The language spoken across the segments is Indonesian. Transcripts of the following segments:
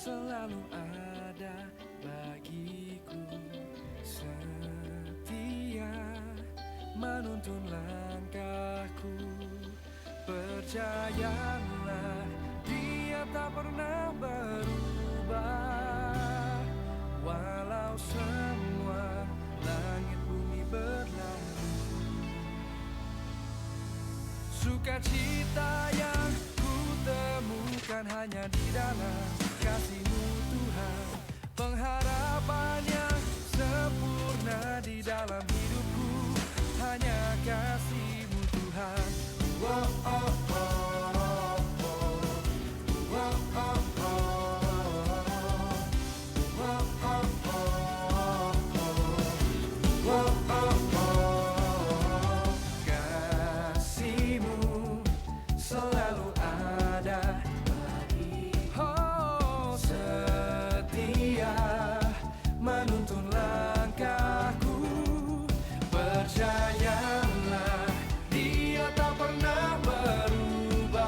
selalu ada bagiku, setia menuntun langkahku. Percayalah, Dia tak pernah berubah, walau semua langit bumi berlalu. Sukacita yang ku temukan hanya di dalam kasih-Mu Tuhan, pengharapan yang sempurna di dalam hidupku hanya kasih-Mu Tuhan. Oh, oh, oh, oh, oh, oh, oh, oh, oh, oh, oh, oh. Kasih-Mu selalu ada bagiku, oh, setia menuntun langkahku. Percayalah, Dia tak pernah berubah,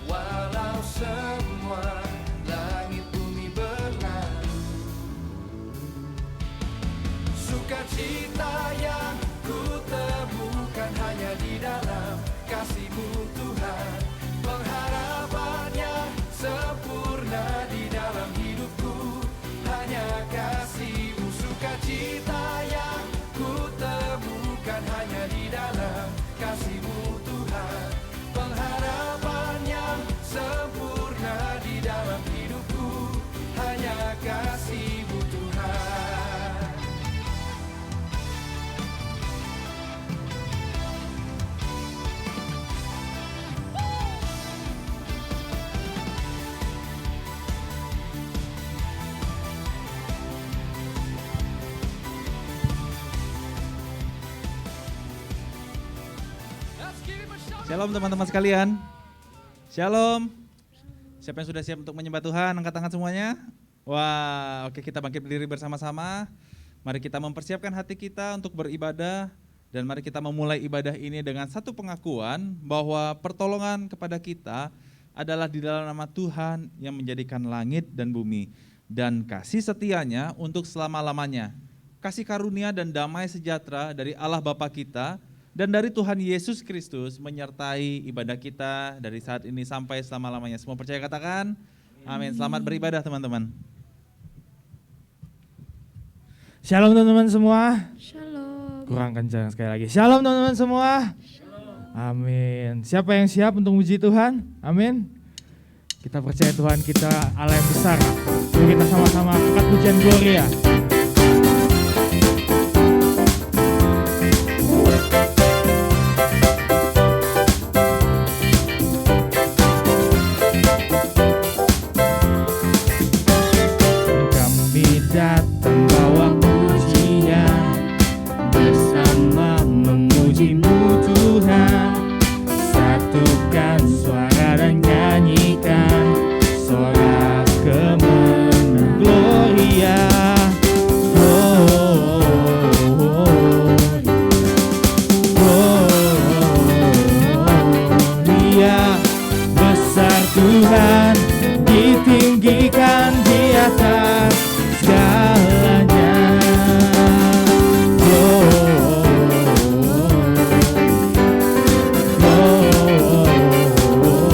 walau semua langit bumi berlalu. Sukacita yang ku temukan hanya di dalam kasih-Mu Tuhan, pengharapan yang sempurna di dalam hidupku hanya kasih-Mu. Sukacita yang ku temukan hanya di dalam kasih-Mu Tuhan, pengharapan yang sempurna di dalam hidupku hanya kasih-Mu Tuhan. Shalom teman-teman sekalian. Shalom. Siapa yang sudah siap untuk menyembah Tuhan? Angkat tangan semuanya. Wah, oke, kita bangkit berdiri bersama-sama. Mari kita mempersiapkan hati kita untuk beribadah. Dan mari kita memulai ibadah ini dengan satu pengakuan bahwa pertolongan kepada kita adalah di dalam nama Tuhan yang menjadikan langit dan bumi. Dan kasih setianya untuk selama-lamanya. Kasih karunia dan damai sejahtera dari Allah Bapa kita dan dari Tuhan Yesus Kristus menyertai ibadah kita dari saat ini sampai selama-lamanya. Semua percaya katakan, amin. Selamat beribadah teman-teman. Shalom teman-teman semua. Shalom. Kurang kencang sekali lagi. Shalom teman-teman semua. Shalom. Amin. Siapa yang siap untuk muji Tuhan? Amin. Kita percaya Tuhan kita Allah yang besar. Yuk kita sama-sama angkat pujian Gloria. Datang bawa pujian bersama memuji-Mu Tuhan, satukan suara dan nyanyikan sorak kemenangan Gloria. Gloria, besar Tuhan, ditinggikan di atas segalanya.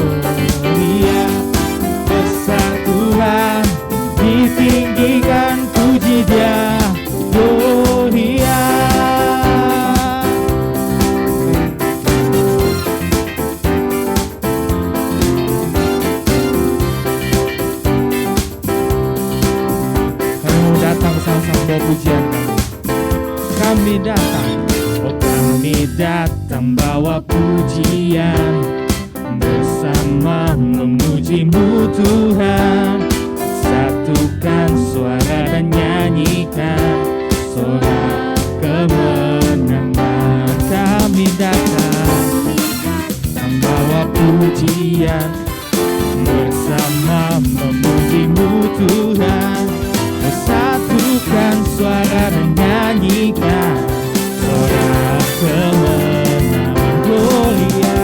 Gloria, besar Tuhan, ditinggikan, puji Dia. Gloria. Bersama-sama bawa pujian kami datang, oh kami datang bawa pujian bersama memuji-Mu Tuhan, satukan suara dan nyanyikan sorak kemenangan. Kami datang bawa pujian bersama memuji-Mu Tuhan, satukan suara dan nyanyikan sorak kemenangan. Gloria,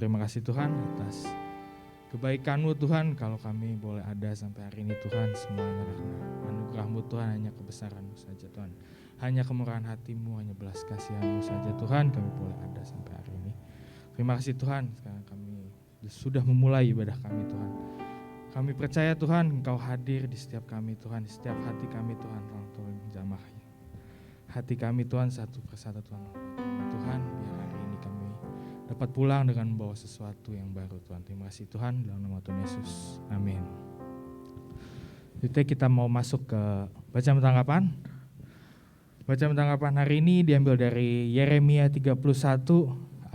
terima kasih Tuhan atas kebaikan-Mu Tuhan, kalau kami boleh ada sampai hari ini Tuhan, semuanya karena anugerah-Mu Tuhan, hanya kebesaran-Mu saja Tuhan. Hanya kemurahan hati-Mu, hanya belas kasihan-Mu saja Tuhan, kami boleh ada sampai hari ini. Terima kasih Tuhan, sekarang kami sudah memulai ibadah kami Tuhan. Kami percaya Tuhan, Engkau hadir di setiap kami Tuhan, di setiap hati kami Tuhan, tolong jamah hati kami Tuhan satu persatu Tuhan. Tuhan, biar hari ini kami dapat pulang dengan membawa sesuatu yang baru Tuhan. Terima kasih Tuhan, dalam nama Tuhan Yesus, amin. Jadi kita mau masuk ke bacaan tanggapan. Bacaan tanggapan hari ini diambil dari Yeremia 31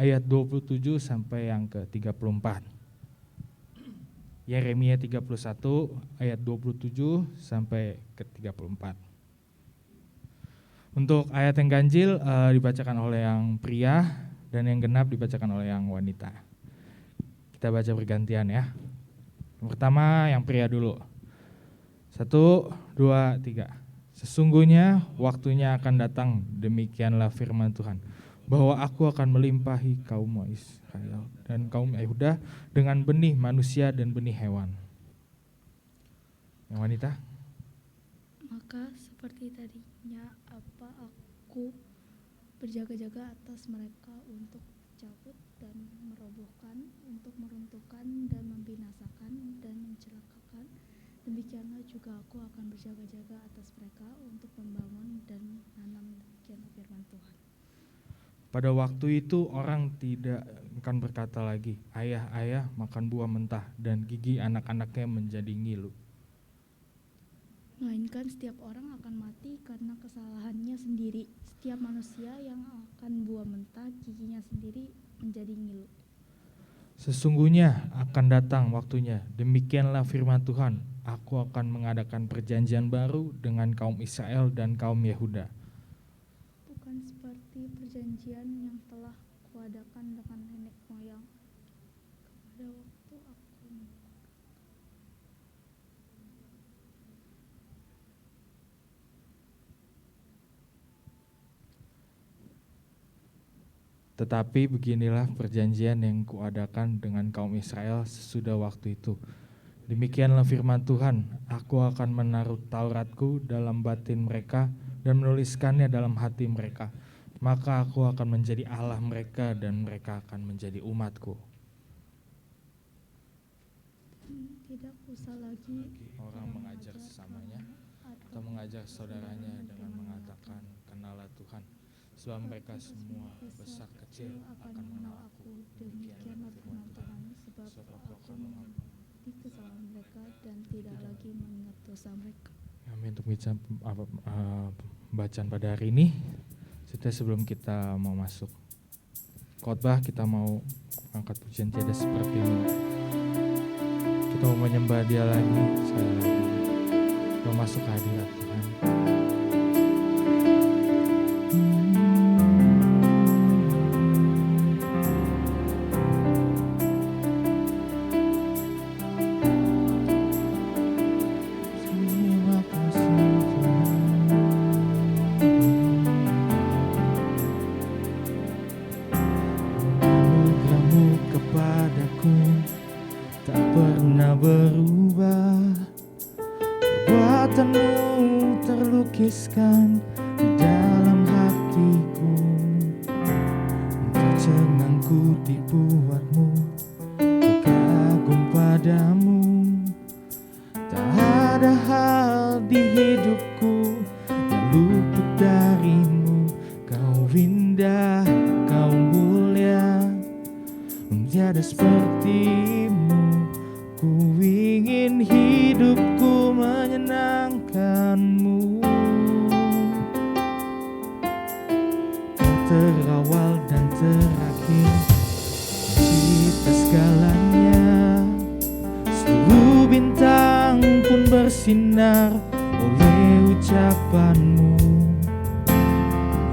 ayat 27 sampai yang ke 34. Yeremia 31 ayat 27 sampai ke 34. Untuk ayat yang ganjil dibacakan oleh yang pria dan yang genap dibacakan oleh yang wanita. Kita baca bergantian ya. Yang pertama yang pria dulu. 1, 2, 3. Sesungguhnya waktunya akan datang, demikianlah firman Tuhan, bahwa aku akan melimpahi kaum Israel dan kaum Yehuda dengan benih manusia dan benih hewan. Yang wanita? Maka seperti tadinya aku berjaga-jaga atas mereka untuk cabut dan merobohkan, untuk meruntuhkan dan membinasakan dan mencelakakan. Demikianlah juga aku akan berjaga-jaga atas mereka untuk membangun dan menanam. Demikianlah firman Tuhan. Pada waktu itu orang tidak akan berkata lagi, ayah, ayah makan buah mentah dan gigi anak-anaknya menjadi ngilu. Melainkan setiap orang akan mati karena kesalahannya sendiri. Setiap manusia yang akan buah mentah giginya sendiri menjadi ngilu. Sesungguhnya akan datang waktunya, demikianlah firman Tuhan, aku akan mengadakan perjanjian baru dengan kaum Israel dan kaum Yehuda. Bukan seperti perjanjian yang telah kuadakan dengan nenek moyang pada waktu aku. Tetapi beginilah perjanjian yang kuadakan dengan kaum Israel sesudah waktu itu. Demikianlah firman Tuhan, aku akan menaruh Tauratku dalam batin mereka dan menuliskannya dalam hati mereka. Maka aku akan menjadi Allah mereka dan mereka akan menjadi umatku. Tidak usah lagi Orang mengajar sesamanya atau mengajar saudaranya dengan mengatakan, kenallah Tuhan. Sebab mereka semua besar kecil akan mengenal aku. Demikianlah firman Tuhan, sebab aku mengampuni kesalahan mereka dan tidak lagi mengingat dosa mereka. Amin. Untuk bacaan pada hari ini, sebelum kita mau masuk khotbah, kita mau angkat pujian tiada seperti ini. Kita mau menyembah Dia lagi sekali lagi. Kita masuk ke hadirat Tuhan. Terlukiskan di dalam hatiku, tercengangku dibuatmu, ku kagum padamu. Tak ada hal di hidupku yang luput darimu. Kau indah, kau mulia, tiada sepertimu. Ku ingin hidupku menyenangkanmu. Kau terawal dan terakhir, cipta segalanya. Seluruh bintang pun bersinar oleh ucapanmu.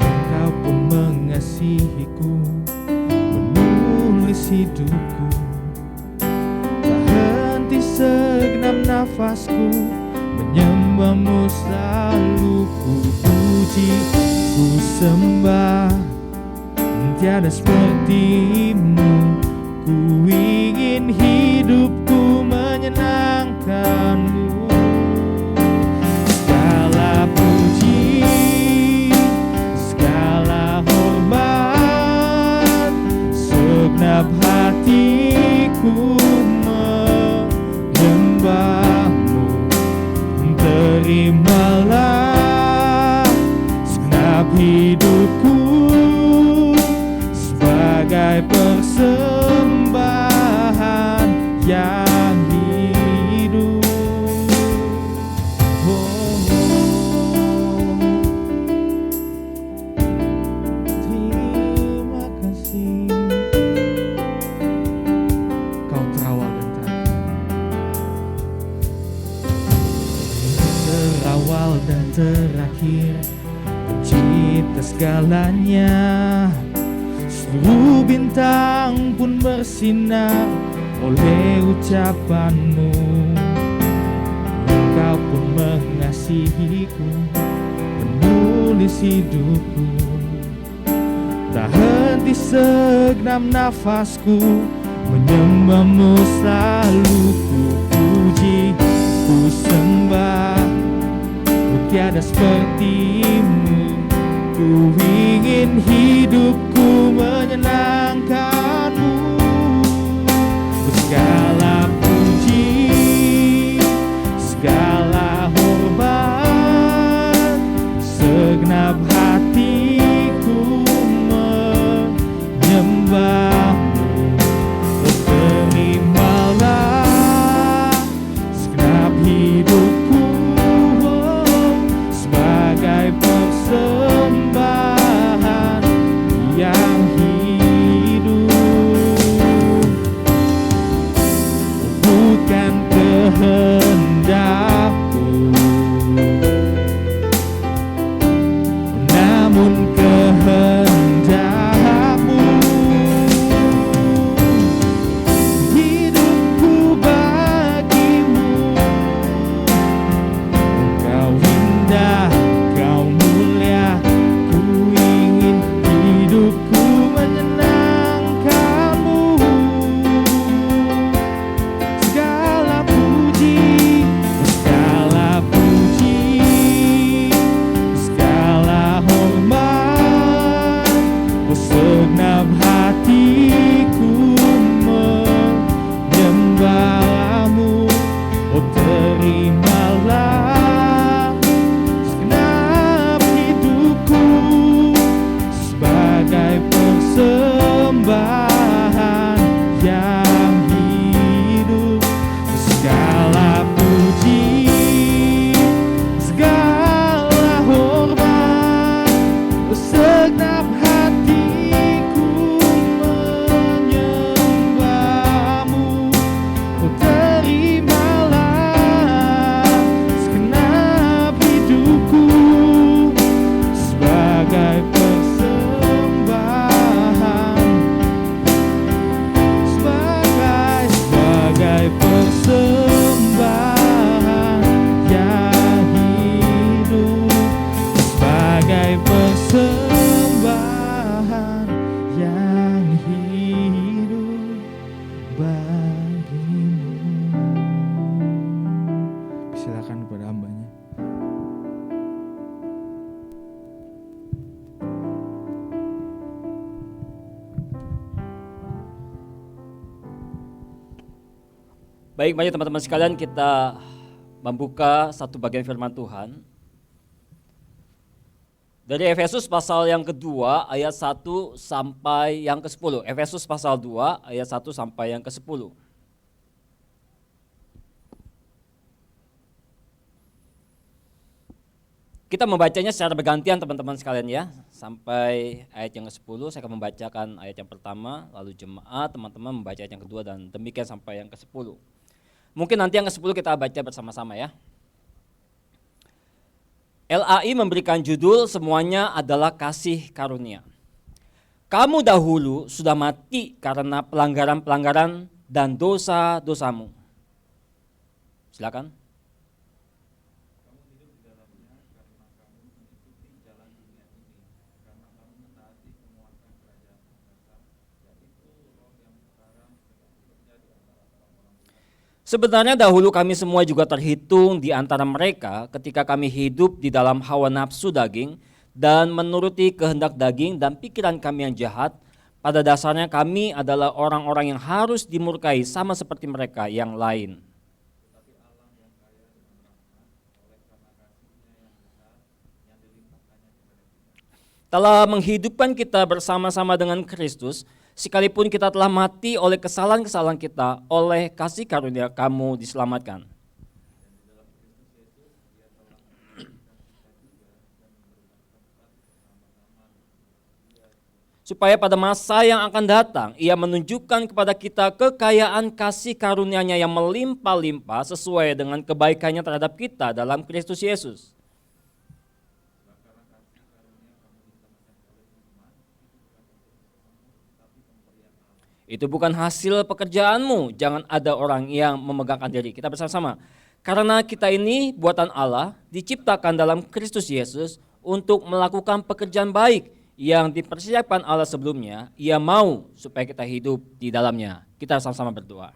Engkau pun mengasihiku, menulis hidupku. Segenap nafasku menyembahmu selalu, ku puji, ku sembah, tiada sepertimu. Ku ingin hidupku menyenangkan-Mu. Segala puji, segala hormat, segenap hatiku menyembah-Mu. Terimalah segenap hidupku sebagai persembahan yang hidup. Terima kasih. Kau terawal dan terakhir. Terawal dan terakhir, pencipta segalanya. Seluruh bintang pun bersinar oleh ucapan-Mu. Engkau pun mengasihiku, menulis hidupku. Tak henti segenap nafasku menyembah-Mu selalu. Ku puji, ku sembah, ku tiada seperti-Mu. Ku ingin hidupku menyenangkan-Mu. Segala puji, segala hormat, segenap hatiku menyembah-Mu. Terimalah segenap hidupku sebagai persembahan yang hidup. Bukan kehendakku, namun kehendak-Mu. Hidupku bagi-Mu. Kau indah, Kau mulia. Ku ingin hidupku menyenangkan-Mu. Segala puji, segala puji, segala hormat, segenap hatiku menyembah-Mu. Oh, terimalah segenap hidupku sebagai persembahan yang hidup. Segala puji, segala hormat, segenap hatiku menyembah-Mu. Oh, terimalah segenap hidupku sebagai persembahan, sebagai persembahan yang hidup, sebagai persembahan yang hidup bagi-Mu. Silakan kepada hambanya. Baik, mari teman-teman sekalian kita membuka satu bagian firman Tuhan. Dari Efesus pasal yang kedua ayat 1 sampai yang ke-10. Efesus pasal 2 ayat 1 sampai yang ke-10. Kita membacanya secara bergantian teman-teman sekalian ya. Sampai ayat yang ke-10 saya akan membacakan ayat yang pertama, lalu jemaat teman-teman membaca ayat yang kedua dan demikian sampai yang ke-10. Mungkin nanti yang ke-10 kita baca bersama-sama ya. LAI memberikan judul semuanya adalah kasih karunia. Kamu dahulu sudah mati karena pelanggaran-pelanggaran dan dosa-dosamu. Silakan. Sebenarnya dahulu kami semua juga terhitung di antara mereka ketika kami hidup di dalam hawa nafsu daging dan menuruti kehendak daging dan pikiran kami yang jahat. Pada dasarnya kami adalah orang-orang yang harus dimurkai sama seperti mereka yang lain. Telah menghidupkan kita bersama-sama dengan Kristus, sekalipun kita telah mati oleh kesalahan-kesalahan kita, oleh kasih karunia kamu diselamatkan. Supaya pada masa yang akan datang, ia menunjukkan kepada kita kekayaan kasih karunia-Nya yang melimpah-limpah sesuai dengan kebaikannya terhadap kita dalam Kristus Yesus. Itu bukan hasil pekerjaanmu, jangan ada orang yang memegangkan diri. Kita bersama-sama. Karena kita ini buatan Allah, diciptakan dalam Kristus Yesus untuk melakukan pekerjaan baik yang dipersiapkan Allah sebelumnya. Ia mau supaya kita hidup di dalamnya. Kita sama-sama berdoa.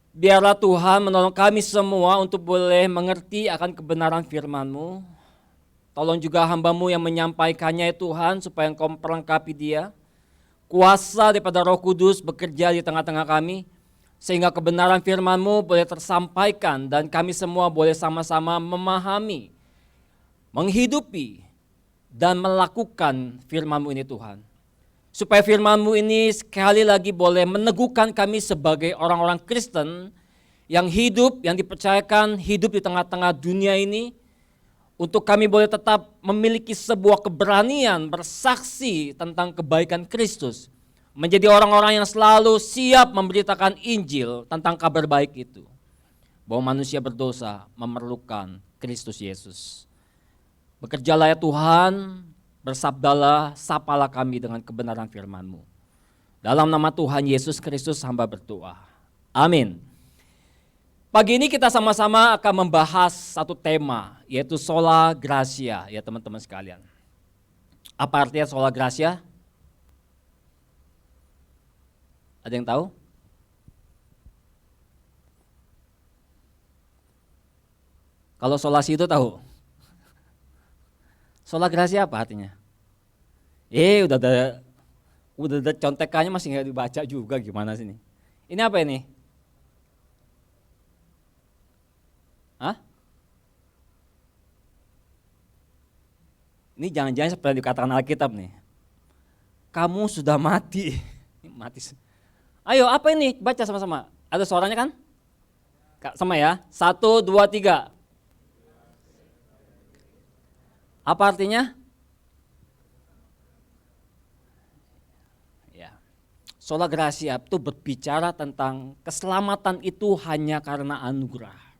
Biarlah Tuhan menolong kami semua untuk boleh mengerti akan kebenaran firman-Mu. Tolong juga hamba-Mu yang menyampaikannya ya Tuhan, supaya Engkau memperlengkapi dia. Kuasa daripada Roh Kudus bekerja di tengah-tengah kami, sehingga kebenaran firman-Mu boleh tersampaikan dan kami semua boleh sama-sama memahami, menghidupi, dan melakukan firman-Mu ini Tuhan. Supaya firman-Mu ini sekali lagi boleh meneguhkan kami sebagai orang-orang Kristen yang hidup, yang dipercayakan hidup di tengah-tengah dunia ini, untuk kami boleh tetap memiliki sebuah keberanian bersaksi tentang kebaikan Kristus. Menjadi orang-orang yang selalu siap memberitakan Injil tentang kabar baik itu. Bahwa manusia berdosa memerlukan Kristus Yesus. Bekerjalah ya Tuhan, bersabdalah, sapalah kami dengan kebenaran firman-Mu. Dalam nama Tuhan Yesus Kristus hamba berdoa. Amin. Pagi ini kita sama-sama akan membahas satu tema, yaitu sola gratia, ya teman-teman sekalian. Apa artinya sola gratia? Ada yang tahu? Kalau solasi itu tahu? Sola gratia apa artinya? Udah ada contekannya masih nggak dibaca juga, gimana sih ini? Ini apa ini? Hah? Ini jangan-jangan seperti dikatakan Alkitab nih. Kamu sudah mati. Mati. Ayo, apa ini? Baca sama-sama. Ada suaranya kan? Sama ya. 1, 2, 3. Apa artinya? Ya. Sola gratia itu berbicara tentang keselamatan itu hanya karena anugerah.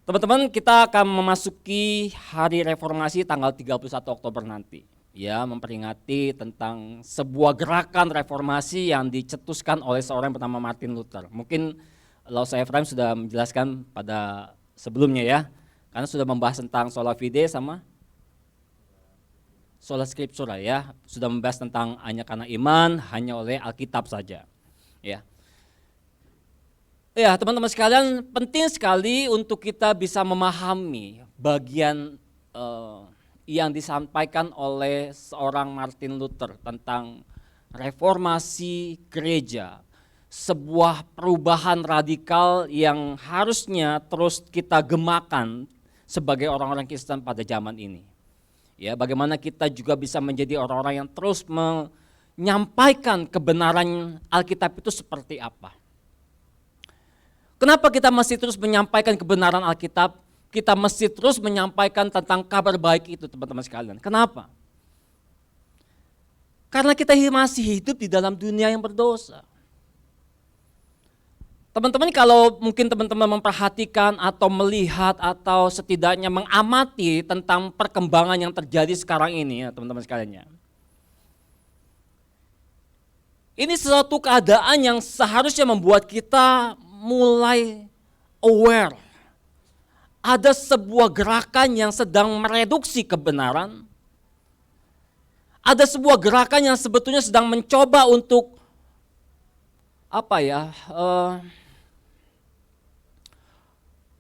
Teman-teman, kita akan memasuki hari reformasi tanggal 31 Oktober nanti. Ya, memperingati tentang sebuah gerakan reformasi yang dicetuskan oleh seorang yang bernama Martin Luther. Mungkin Lause Ephraim sudah menjelaskan pada sebelumnya ya. Karena sudah membahas tentang sola fide sama sola scriptura ya. Sudah membahas tentang hanya karena iman, hanya oleh Alkitab saja. Ya. Ya teman-teman sekalian, penting sekali untuk kita bisa memahami bagian yang disampaikan oleh seorang Martin Luther tentang reformasi gereja. Sebuah perubahan radikal yang harusnya terus kita gemakan sebagai orang-orang Kristen pada zaman ini. Ya, bagaimana kita juga bisa menjadi orang-orang yang terus menyampaikan kebenaran Alkitab itu seperti apa. Kenapa kita masih terus menyampaikan kebenaran Alkitab? Kita mesti terus menyampaikan tentang kabar baik itu teman-teman sekalian. Kenapa? Karena kita masih hidup di dalam dunia yang berdosa. Teman-teman, kalau mungkin teman-teman memperhatikan atau melihat atau setidaknya mengamati tentang perkembangan yang terjadi sekarang ini ya teman-teman sekalian ya. Ini suatu keadaan yang seharusnya membuat kita mulai aware. Ada sebuah gerakan yang sedang mereduksi kebenaran. Ada sebuah gerakan yang sebetulnya sedang mencoba untuk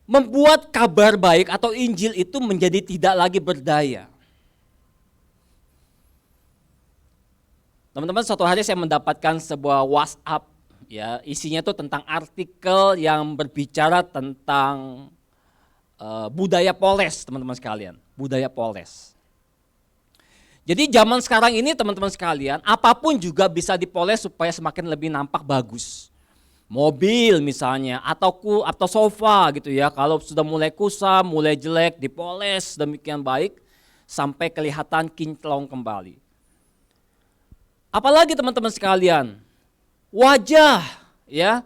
membuat kabar baik atau Injil itu menjadi tidak lagi berdaya. Teman-teman, suatu hari saya mendapatkan sebuah WhatsApp, ya, isinya itu tentang artikel yang berbicara tentang budaya poles, teman-teman sekalian, budaya poles. Jadi zaman sekarang ini teman-teman sekalian, apapun juga bisa dipoles supaya semakin lebih nampak bagus. Mobil misalnya, atau sofa gitu ya, kalau sudah mulai kusam, mulai jelek, dipoles demikian baik, sampai kelihatan kinclong kembali. Apalagi teman-teman sekalian, wajah ya,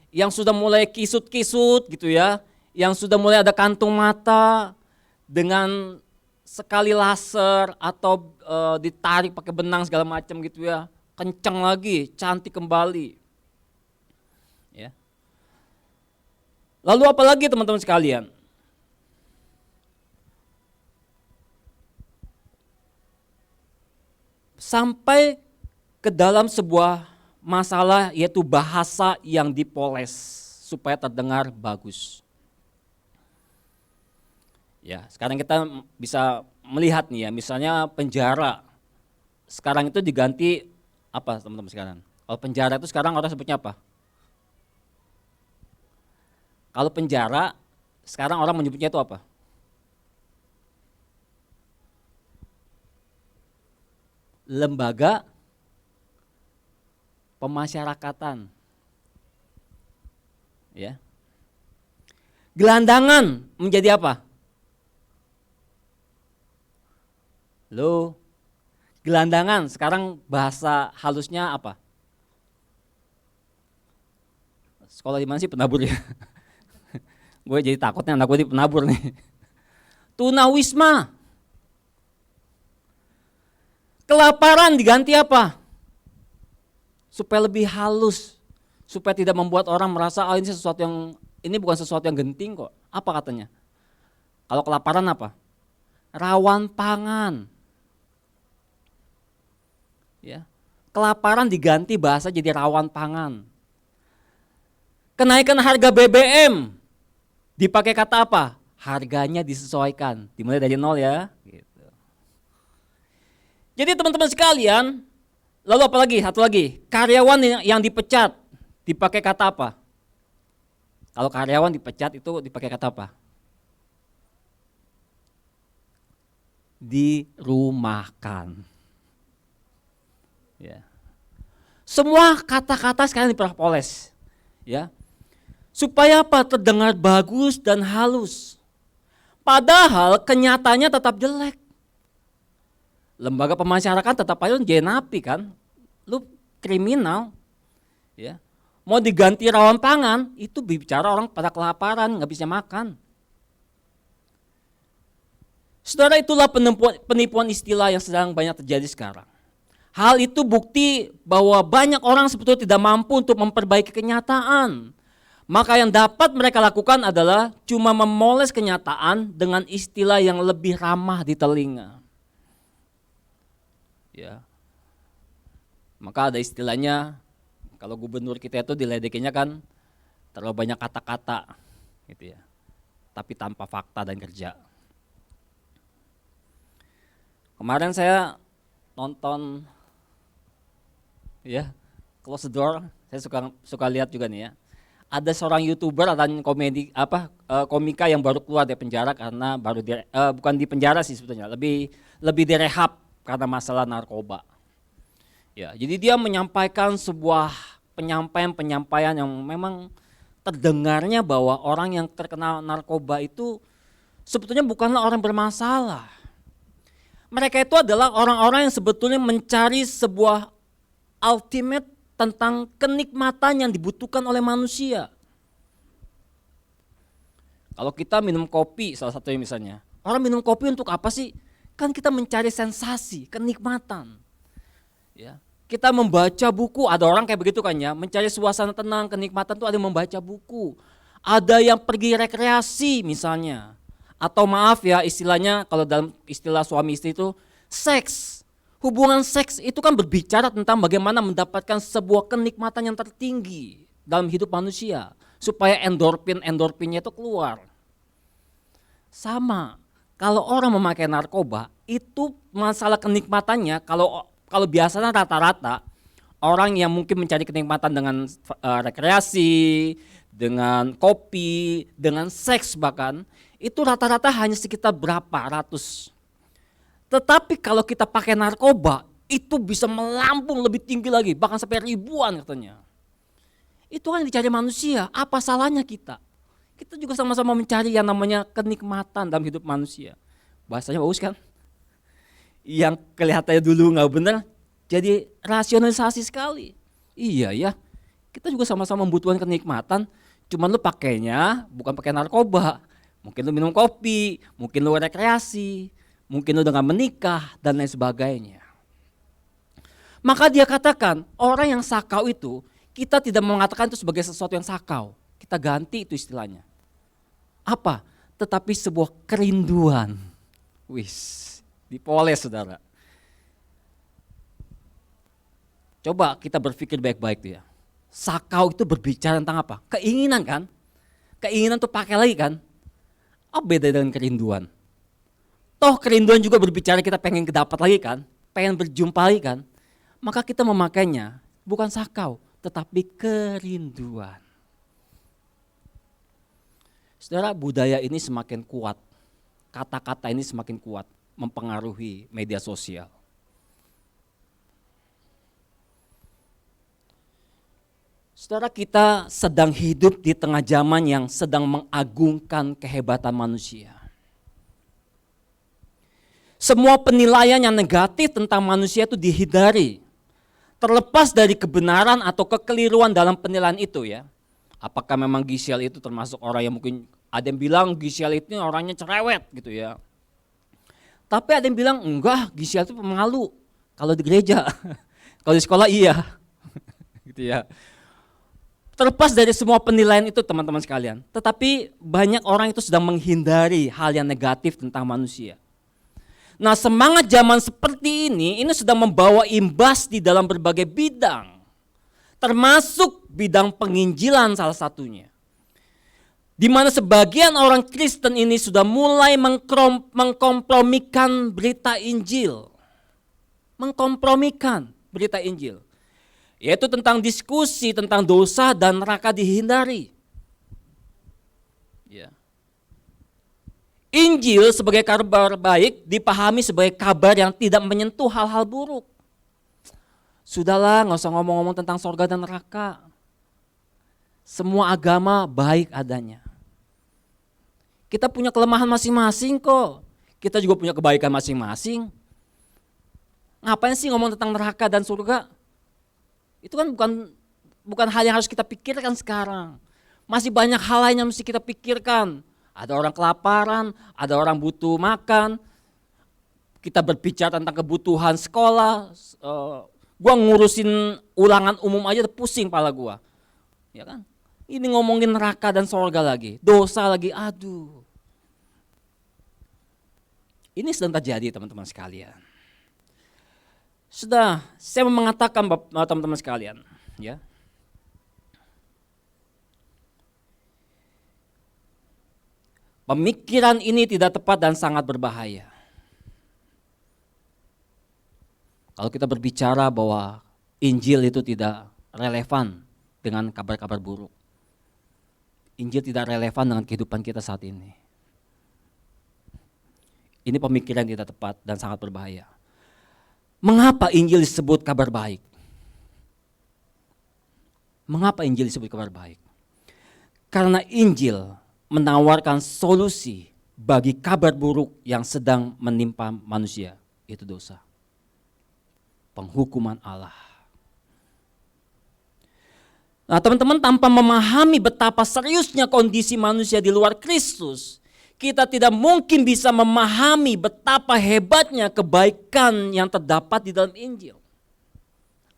yang sudah mulai kisut-kisut gitu ya, yang sudah mulai ada kantung mata, dengan sekali laser atau ditarik pakai benang segala macam gitu ya, kencang lagi, cantik kembali. Ya. Lalu apalagi teman-teman sekalian? Sampai ke dalam sebuah masalah, yaitu bahasa yang dipoles supaya terdengar bagus. Ya, sekarang kita bisa melihat nih ya, misalnya penjara. Sekarang itu diganti apa teman-teman sekarang? Kalau penjara itu sekarang orang sebutnya apa? Kalau penjara sekarang orang menyebutnya itu apa? Lembaga pemasyarakatan. Ya. Gelandangan menjadi apa? Loh, gelandangan sekarang bahasa halusnya apa? Sekolah di mana sih penabur ya? Gue jadi takutnya anak gue di penabur nih. Tunawisma. Kelaparan diganti apa? Supaya lebih halus, supaya tidak membuat orang merasa ini bukan sesuatu yang genting kok. Apa katanya? Kalau kelaparan apa? Rawan pangan. Ya. Kelaparan diganti bahasa jadi rawan pangan. Kenaikan harga BBM dipakai kata apa? Harganya disesuaikan. Dimulai dari nol ya. Gitu. Jadi teman-teman sekalian, lalu apalagi? Satu lagi, karyawan yang dipecat dipakai kata apa? Kalau karyawan dipecat itu dipakai kata apa? Dirumahkan. Ya. Semua kata-kata sekarang diperpoles, ya, supaya apa? Terdengar bagus dan halus. Padahal kenyataannya tetap jelek. Lembaga pemasyarakatan tetap aja jadi napi kan, lu kriminal, ya. Mau diganti rawan pangan, itu bicara orang pada kelaparan, nggak bisa makan. Saudara, itulah penipuan istilah yang sedang banyak terjadi sekarang. Hal itu bukti bahwa banyak orang sebetulnya tidak mampu untuk memperbaiki kenyataan. Maka yang dapat mereka lakukan adalah cuma memoles kenyataan dengan istilah yang lebih ramah di telinga. Ya. Maka ada istilahnya, kalau gubernur kita itu diledekinya kan terlalu banyak kata-kata gitu ya. Tapi tanpa fakta dan kerja. Kemarin saya nonton ya, Close the Door, saya suka lihat juga nih ya. Ada seorang YouTuber dan komika yang baru keluar dari penjara karena bukan di penjara sih sebetulnya, lebih direhab karena masalah narkoba. Ya, jadi dia menyampaikan sebuah penyampaian yang memang terdengarnya bahwa orang yang terkena narkoba itu sebetulnya bukanlah orang bermasalah. Mereka itu adalah orang-orang yang sebetulnya mencari sebuah ultimate tentang kenikmatan yang dibutuhkan oleh manusia. Kalau kita minum kopi salah satunya misalnya, orang minum kopi untuk apa sih? Kan kita mencari sensasi, kenikmatan. Ya. Kita membaca buku, ada orang kayak begitu kan ya, mencari suasana tenang, kenikmatan tuh ada yang membaca buku. Ada yang pergi rekreasi misalnya. Atau maaf ya istilahnya, kalau dalam istilah suami istri itu seks. Hubungan seks itu kan berbicara tentang bagaimana mendapatkan sebuah kenikmatan yang tertinggi dalam hidup manusia. Supaya endorfinnya itu keluar. Sama. Kalau orang memakai narkoba, itu masalah kenikmatannya, kalau biasanya rata-rata orang yang mungkin mencari kenikmatan dengan rekreasi, dengan kopi, dengan seks bahkan, itu rata-rata hanya sekitar berapa ratus. Tetapi kalau kita pakai narkoba, itu bisa melambung lebih tinggi lagi, bahkan sampai ribuan katanya. Itu kan yang dicari manusia, apa salahnya kita? Kita juga sama-sama mencari yang namanya kenikmatan dalam hidup manusia. Bahasanya bagus kan? Yang kelihatannya dulu nggak benar, jadi rasionalisasi sekali. Iya ya, kita juga sama-sama membutuhkan kenikmatan, cuman lu pakainya bukan pakai narkoba. Mungkin lu minum kopi, mungkin lu rekreasi, mungkin lu dengan menikah, dan lain sebagainya. Maka dia katakan, orang yang sakau itu, kita tidak mengatakan itu sebagai sesuatu yang sakau. Kita ganti itu istilahnya. Apa? Tetapi sebuah kerinduan. Wis, dipoles saudara. Coba kita berpikir baik-baik tuh ya. Sakau itu berbicara tentang apa? Keinginan kan? Keinginan tuh pakai lagi kan? Apa beda dengan kerinduan? Toh kerinduan juga berbicara kita pengen kedapat lagi kan? Pengen berjumpa lagi kan? Maka kita memakainya bukan sakau, tetapi kerinduan. Saudara, budaya ini semakin kuat, kata-kata ini semakin kuat mempengaruhi media sosial. Saudara, kita sedang hidup di tengah zaman yang sedang mengagungkan kehebatan manusia. Semua penilaian yang negatif tentang manusia itu dihindari. Terlepas dari kebenaran atau kekeliruan dalam penilaian itu ya. Apakah memang Giselle itu termasuk orang yang mungkin ada yang bilang Giselle itu orangnya cerewet gitu ya. Tapi ada yang bilang enggak, Giselle itu pemalu. Kalau di gereja, kalau di sekolah iya. Gitu ya. Terlepas dari semua penilaian itu teman-teman sekalian. Tetapi banyak orang itu sedang menghindari hal yang negatif tentang manusia. Nah, semangat zaman seperti ini sedang membawa imbas di dalam berbagai bidang. Termasuk bidang penginjilan salah satunya. Di mana sebagian orang Kristen ini sudah mulai mengkompromikan berita Injil. Mengkompromikan berita Injil. Yaitu tentang diskusi tentang dosa dan neraka dihindari. Ya. Injil sebagai kabar baik dipahami sebagai kabar yang tidak menyentuh hal-hal buruk. Sudahlah, nggak usah ngomong-ngomong tentang sorga dan neraka. Semua agama baik adanya. Kita punya kelemahan masing-masing kok. Kita juga punya kebaikan masing-masing. Ngapain sih ngomong tentang neraka dan surga? Itu kan bukan hal yang harus kita pikirkan sekarang. Masih banyak hal lain yang mesti kita pikirkan. Ada orang kelaparan, ada orang butuh makan. Kita berbicara tentang kebutuhan sekolah. Gua ngurusin ulangan umum aja udah pusing pala gua. Ya kan? Ini ngomongin neraka dan sorga lagi, dosa lagi, aduh. Ini sedang terjadi teman-teman sekalian. Sudah, saya mau mengatakan teman-teman sekalian, ya. Pemikiran ini tidak tepat dan sangat berbahaya. Kalau kita berbicara bahwa Injil itu tidak relevan dengan kabar-kabar buruk. Injil tidak relevan dengan kehidupan kita saat ini. Ini pemikiran yang tidak tepat dan sangat berbahaya. Mengapa Injil disebut kabar baik? Mengapa Injil disebut kabar baik? Karena Injil menawarkan solusi bagi kabar buruk yang sedang menimpa manusia, yaitu dosa. Penghukuman Allah. Nah, teman-teman, tanpa memahami betapa seriusnya kondisi manusia di luar Kristus, kita tidak mungkin bisa memahami betapa hebatnya kebaikan yang terdapat di dalam Injil.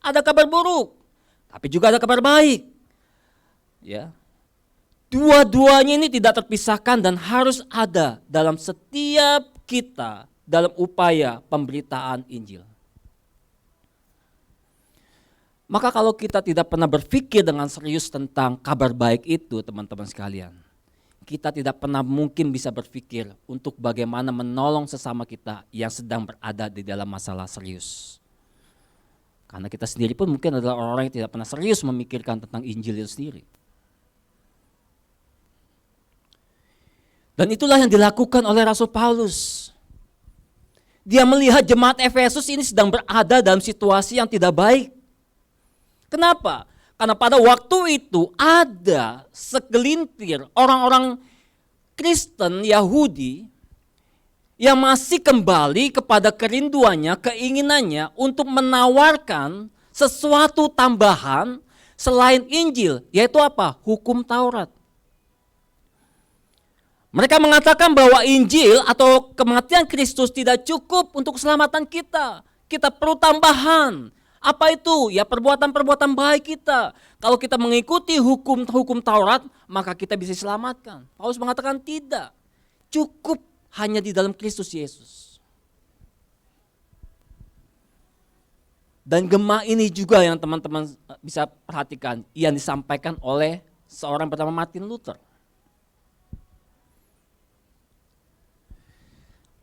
Ada kabar buruk, tapi juga ada kabar baik. Ya. Dua-duanya ini tidak terpisahkan dan harus ada dalam setiap kita dalam upaya pemberitaan Injil. Maka kalau kita tidak pernah berpikir dengan serius tentang kabar baik itu, teman-teman sekalian, kita tidak pernah mungkin bisa berpikir untuk bagaimana menolong sesama kita yang sedang berada di dalam masalah serius. Karena kita sendiri pun mungkin adalah orang-orang yang tidak pernah serius memikirkan tentang Injil itu sendiri. Dan itulah yang dilakukan oleh Rasul Paulus. Dia melihat jemaat Efesus ini sedang berada dalam situasi yang tidak baik. Kenapa? Karena pada waktu itu ada segelintir orang-orang Kristen Yahudi yang masih kembali kepada kerinduannya, keinginannya untuk menawarkan sesuatu tambahan selain Injil, yaitu apa? Hukum Taurat. Mereka mengatakan bahwa Injil atau kematian Kristus tidak cukup untuk keselamatan kita. Kita perlu tambahan. Apa itu? Ya perbuatan-perbuatan baik kita. Kalau kita mengikuti hukum Taurat, maka kita bisa diselamatkan. Paulus mengatakan tidak. Cukup hanya di dalam Kristus Yesus. Dan gema ini juga yang teman-teman bisa perhatikan, yang disampaikan oleh seorang bernama Martin Luther.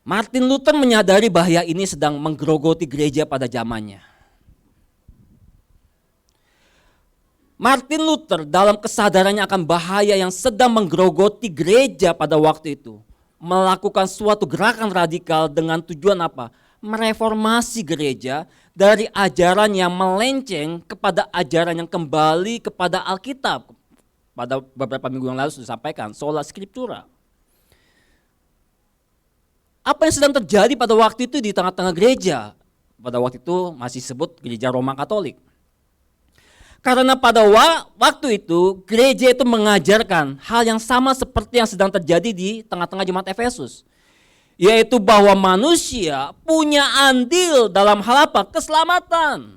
Martin Luther menyadari bahaya ini sedang menggerogoti gereja pada zamannya. Martin Luther dalam kesadarannya akan bahaya yang sedang menggerogoti gereja pada waktu itu, melakukan suatu gerakan radikal dengan tujuan apa? Mereformasi gereja dari ajaran yang melenceng kepada ajaran yang kembali kepada Alkitab. Pada beberapa minggu yang lalu sudah disampaikan, sola scriptura. Apa yang sedang terjadi pada waktu itu di tengah-tengah gereja? Pada waktu itu masih disebut gereja Roma Katolik. Karena pada waktu itu gereja itu mengajarkan hal yang sama seperti yang sedang terjadi di tengah-tengah jemaat Efesus. Yaitu bahwa manusia punya andil dalam hal apa? Keselamatan.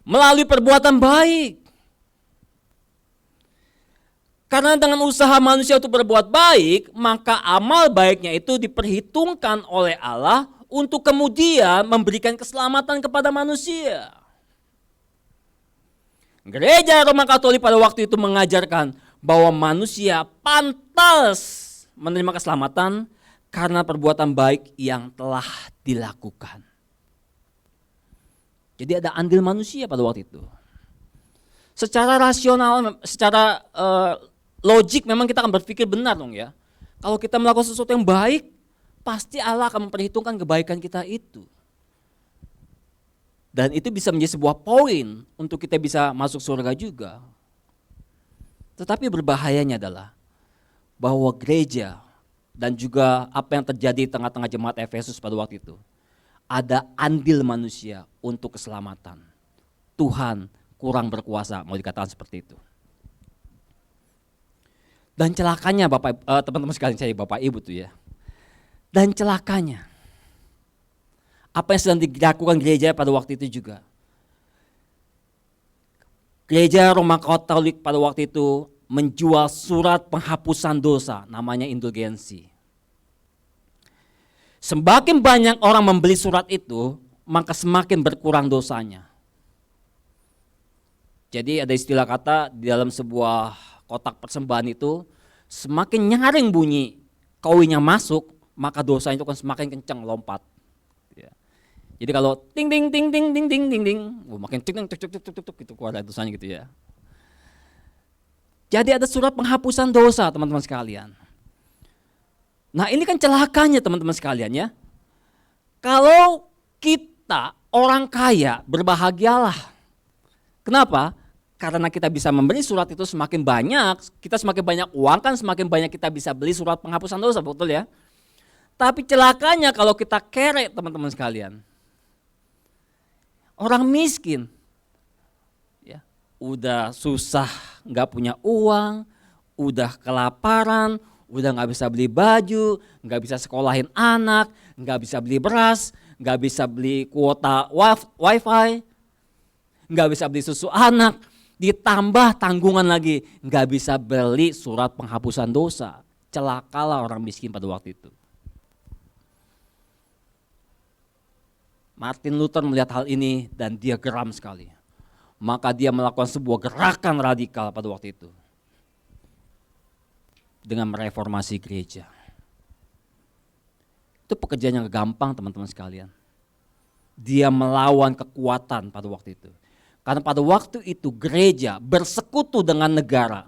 Melalui perbuatan baik. Karena dengan usaha manusia untuk berbuat baik, maka amal baiknya itu diperhitungkan oleh Allah untuk kemudian memberikan keselamatan kepada manusia. Gereja Roma Katolik pada waktu itu mengajarkan bahwa manusia pantas menerima keselamatan karena perbuatan baik yang telah dilakukan. Jadi ada andil manusia pada waktu itu. Secara rasional, secara logik memang kita akan berpikir benar dong ya. Kalau kita melakukan sesuatu yang baik, pasti Allah akan memperhitungkan kebaikan kita itu. Dan itu bisa menjadi sebuah poin untuk kita bisa masuk surga juga. Tetapi berbahayanya adalah bahwa gereja dan juga apa yang terjadi di tengah-tengah jemaat Efesus pada waktu itu, ada andil manusia untuk keselamatan. Tuhan kurang berkuasa, mau dikatakan seperti itu. Dan celakanya teman-teman sekalian saya, Bapak Ibu tuh ya. Dan celakanya, apa yang sedang dilakukan gereja pada waktu itu juga. Gereja Roma Katolik pada waktu itu menjual surat penghapusan dosa, namanya indulgensi. Semakin banyak orang membeli surat itu, maka semakin berkurang dosanya. Jadi ada istilah kata di dalam sebuah kotak persembahan itu, semakin nyaring bunyi koinnya masuk, maka dosa itu kan semakin kencang lompat. Ya. Jadi kalau ting ting ting ting ting ting ting ting, makin cek itu keluar dosanya gitu ya. Jadi ada surat penghapusan dosa teman-teman sekalian. Nah ini kan celakanya teman-teman sekalian ya. Kalau kita orang kaya berbahagialah. Kenapa? Karena kita bisa membeli surat itu semakin banyak, kita semakin banyak uang kan semakin banyak kita bisa beli surat penghapusan dosa, betul ya. Tapi celakanya kalau kita kerek teman-teman sekalian. Orang miskin, ya, udah susah, nggak punya uang, udah kelaparan, udah nggak bisa beli baju, nggak bisa sekolahin anak, nggak bisa beli beras, nggak bisa beli kuota wifi, nggak bisa beli susu anak, ditambah tanggungan lagi, nggak bisa beli surat penghapusan dosa. Celakalah orang miskin pada waktu itu. Martin Luther melihat hal ini dan dia geram sekali. Maka dia melakukan sebuah gerakan radikal pada waktu itu. dengan mereformasi gereja. Itu pekerjaan yang gampang teman-teman sekalian. Dia melawan kekuatan pada waktu itu. Karena pada waktu itu gereja bersekutu dengan negara.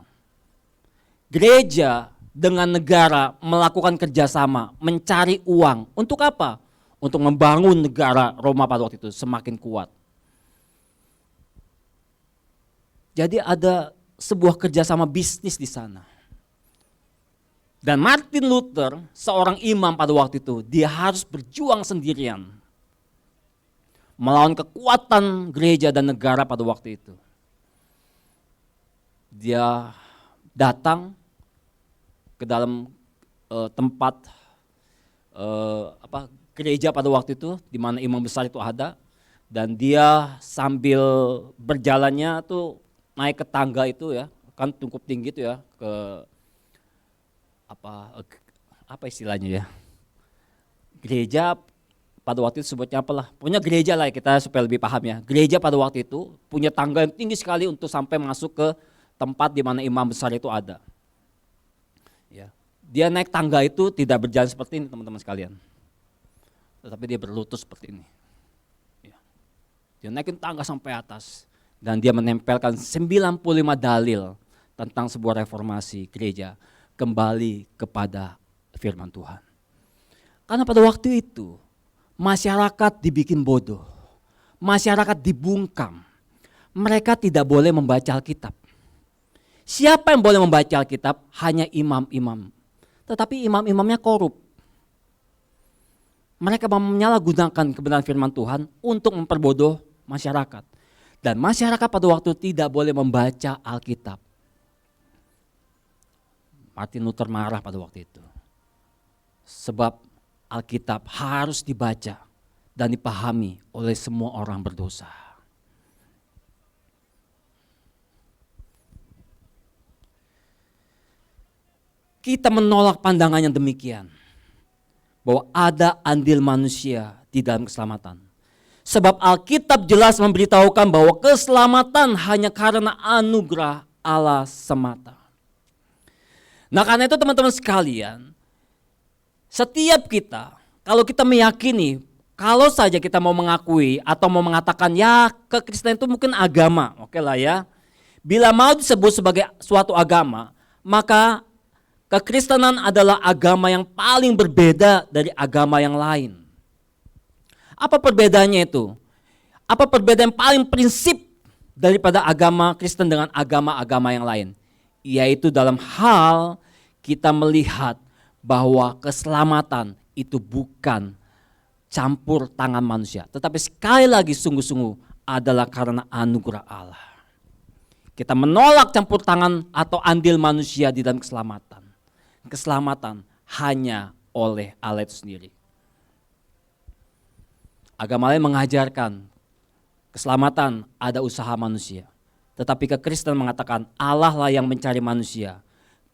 Gereja dengan negara melakukan kerjasama, mencari uang. Untuk apa? Untuk membangun negara Roma pada waktu itu semakin kuat. Jadi ada sebuah kerjasama bisnis di sana. Dan Martin Luther, seorang imam pada waktu itu, dia harus berjuang sendirian melawan kekuatan gereja dan negara pada waktu itu. Dia datang ke dalam tempat gereja pada waktu itu, di mana imam besar itu ada, dan dia sambil berjalannya tuh naik ke tangga itu ya, kan cukup tinggi itu ya, ke apa istilahnya ya, gereja pada waktu itu sebutnya apalah, punya gereja lah kita supaya lebih paham ya. Gereja pada waktu itu punya tangga yang tinggi sekali untuk sampai masuk ke tempat di mana imam besar itu ada. Ya. Dia naik tangga itu tidak berjalan seperti ini teman-teman sekalian, tetapi dia berlutut seperti ini. Ya. Dia naikin tangga sampai atas dan dia menempelkan 95 dalil tentang sebuah reformasi gereja kembali kepada firman Tuhan. Karena pada waktu itu masyarakat dibikin bodoh, masyarakat dibungkam, mereka tidak boleh membaca Alkitab. Siapa yang boleh membaca Alkitab? Hanya imam-imam. Tetapi imam-imamnya korup. Mereka menyalahgunakan kebenaran firman Tuhan untuk memperbodoh masyarakat. Dan masyarakat pada waktu tidak boleh membaca Alkitab. Martin Luther marah pada waktu itu. Sebab Alkitab harus dibaca dan dipahami oleh semua orang berdosa. Kita menolak pandangan yang demikian, bahwa ada andil manusia di dalam keselamatan. Sebab Alkitab jelas memberitahukan bahwa keselamatan hanya karena anugerah Allah semata. Nah karena itu teman-teman sekalian, setiap kita, kalau kita meyakini, kalau saja kita mau mengakui atau mau mengatakan ya kekristenan itu mungkin agama, oke lah ya. Bila mau disebut sebagai suatu agama, maka kekristenan adalah agama yang paling berbeda dari agama yang lain. Apa perbedaannya itu? Apa perbedaan paling prinsip daripada agama Kristen dengan agama-agama yang lain? Yaitu dalam hal kita melihat bahwa keselamatan itu bukan campur tangan manusia, tetapi sekali lagi sungguh-sungguh adalah karena anugerah Allah. Kita menolak campur tangan atau andil manusia di dalam keselamatan. Keselamatan hanya oleh Allah itu sendiri. Agama lain mengajarkan keselamatan ada usaha manusia. Tetapi kekristenan mengatakan Allah lah yang mencari manusia.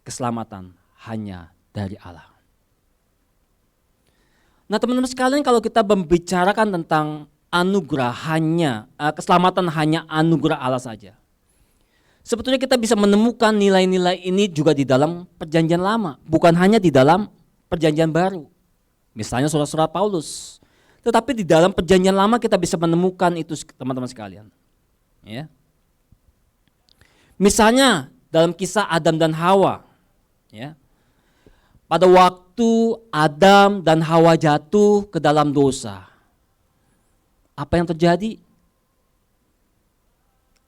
Keselamatan hanya dari Allah. Nah teman-teman sekalian, kalau kita membicarakan tentang anugerah keselamatan hanya anugerah Allah saja. Sebetulnya kita bisa menemukan nilai-nilai ini juga di dalam perjanjian lama. Bukan hanya di dalam perjanjian baru. Misalnya surat-surat Paulus. Tetapi di dalam perjanjian lama kita bisa menemukan itu teman-teman sekalian. Ya. Misalnya dalam kisah Adam dan Hawa, ya. Pada waktu Adam dan Hawa jatuh ke dalam dosa, apa yang terjadi?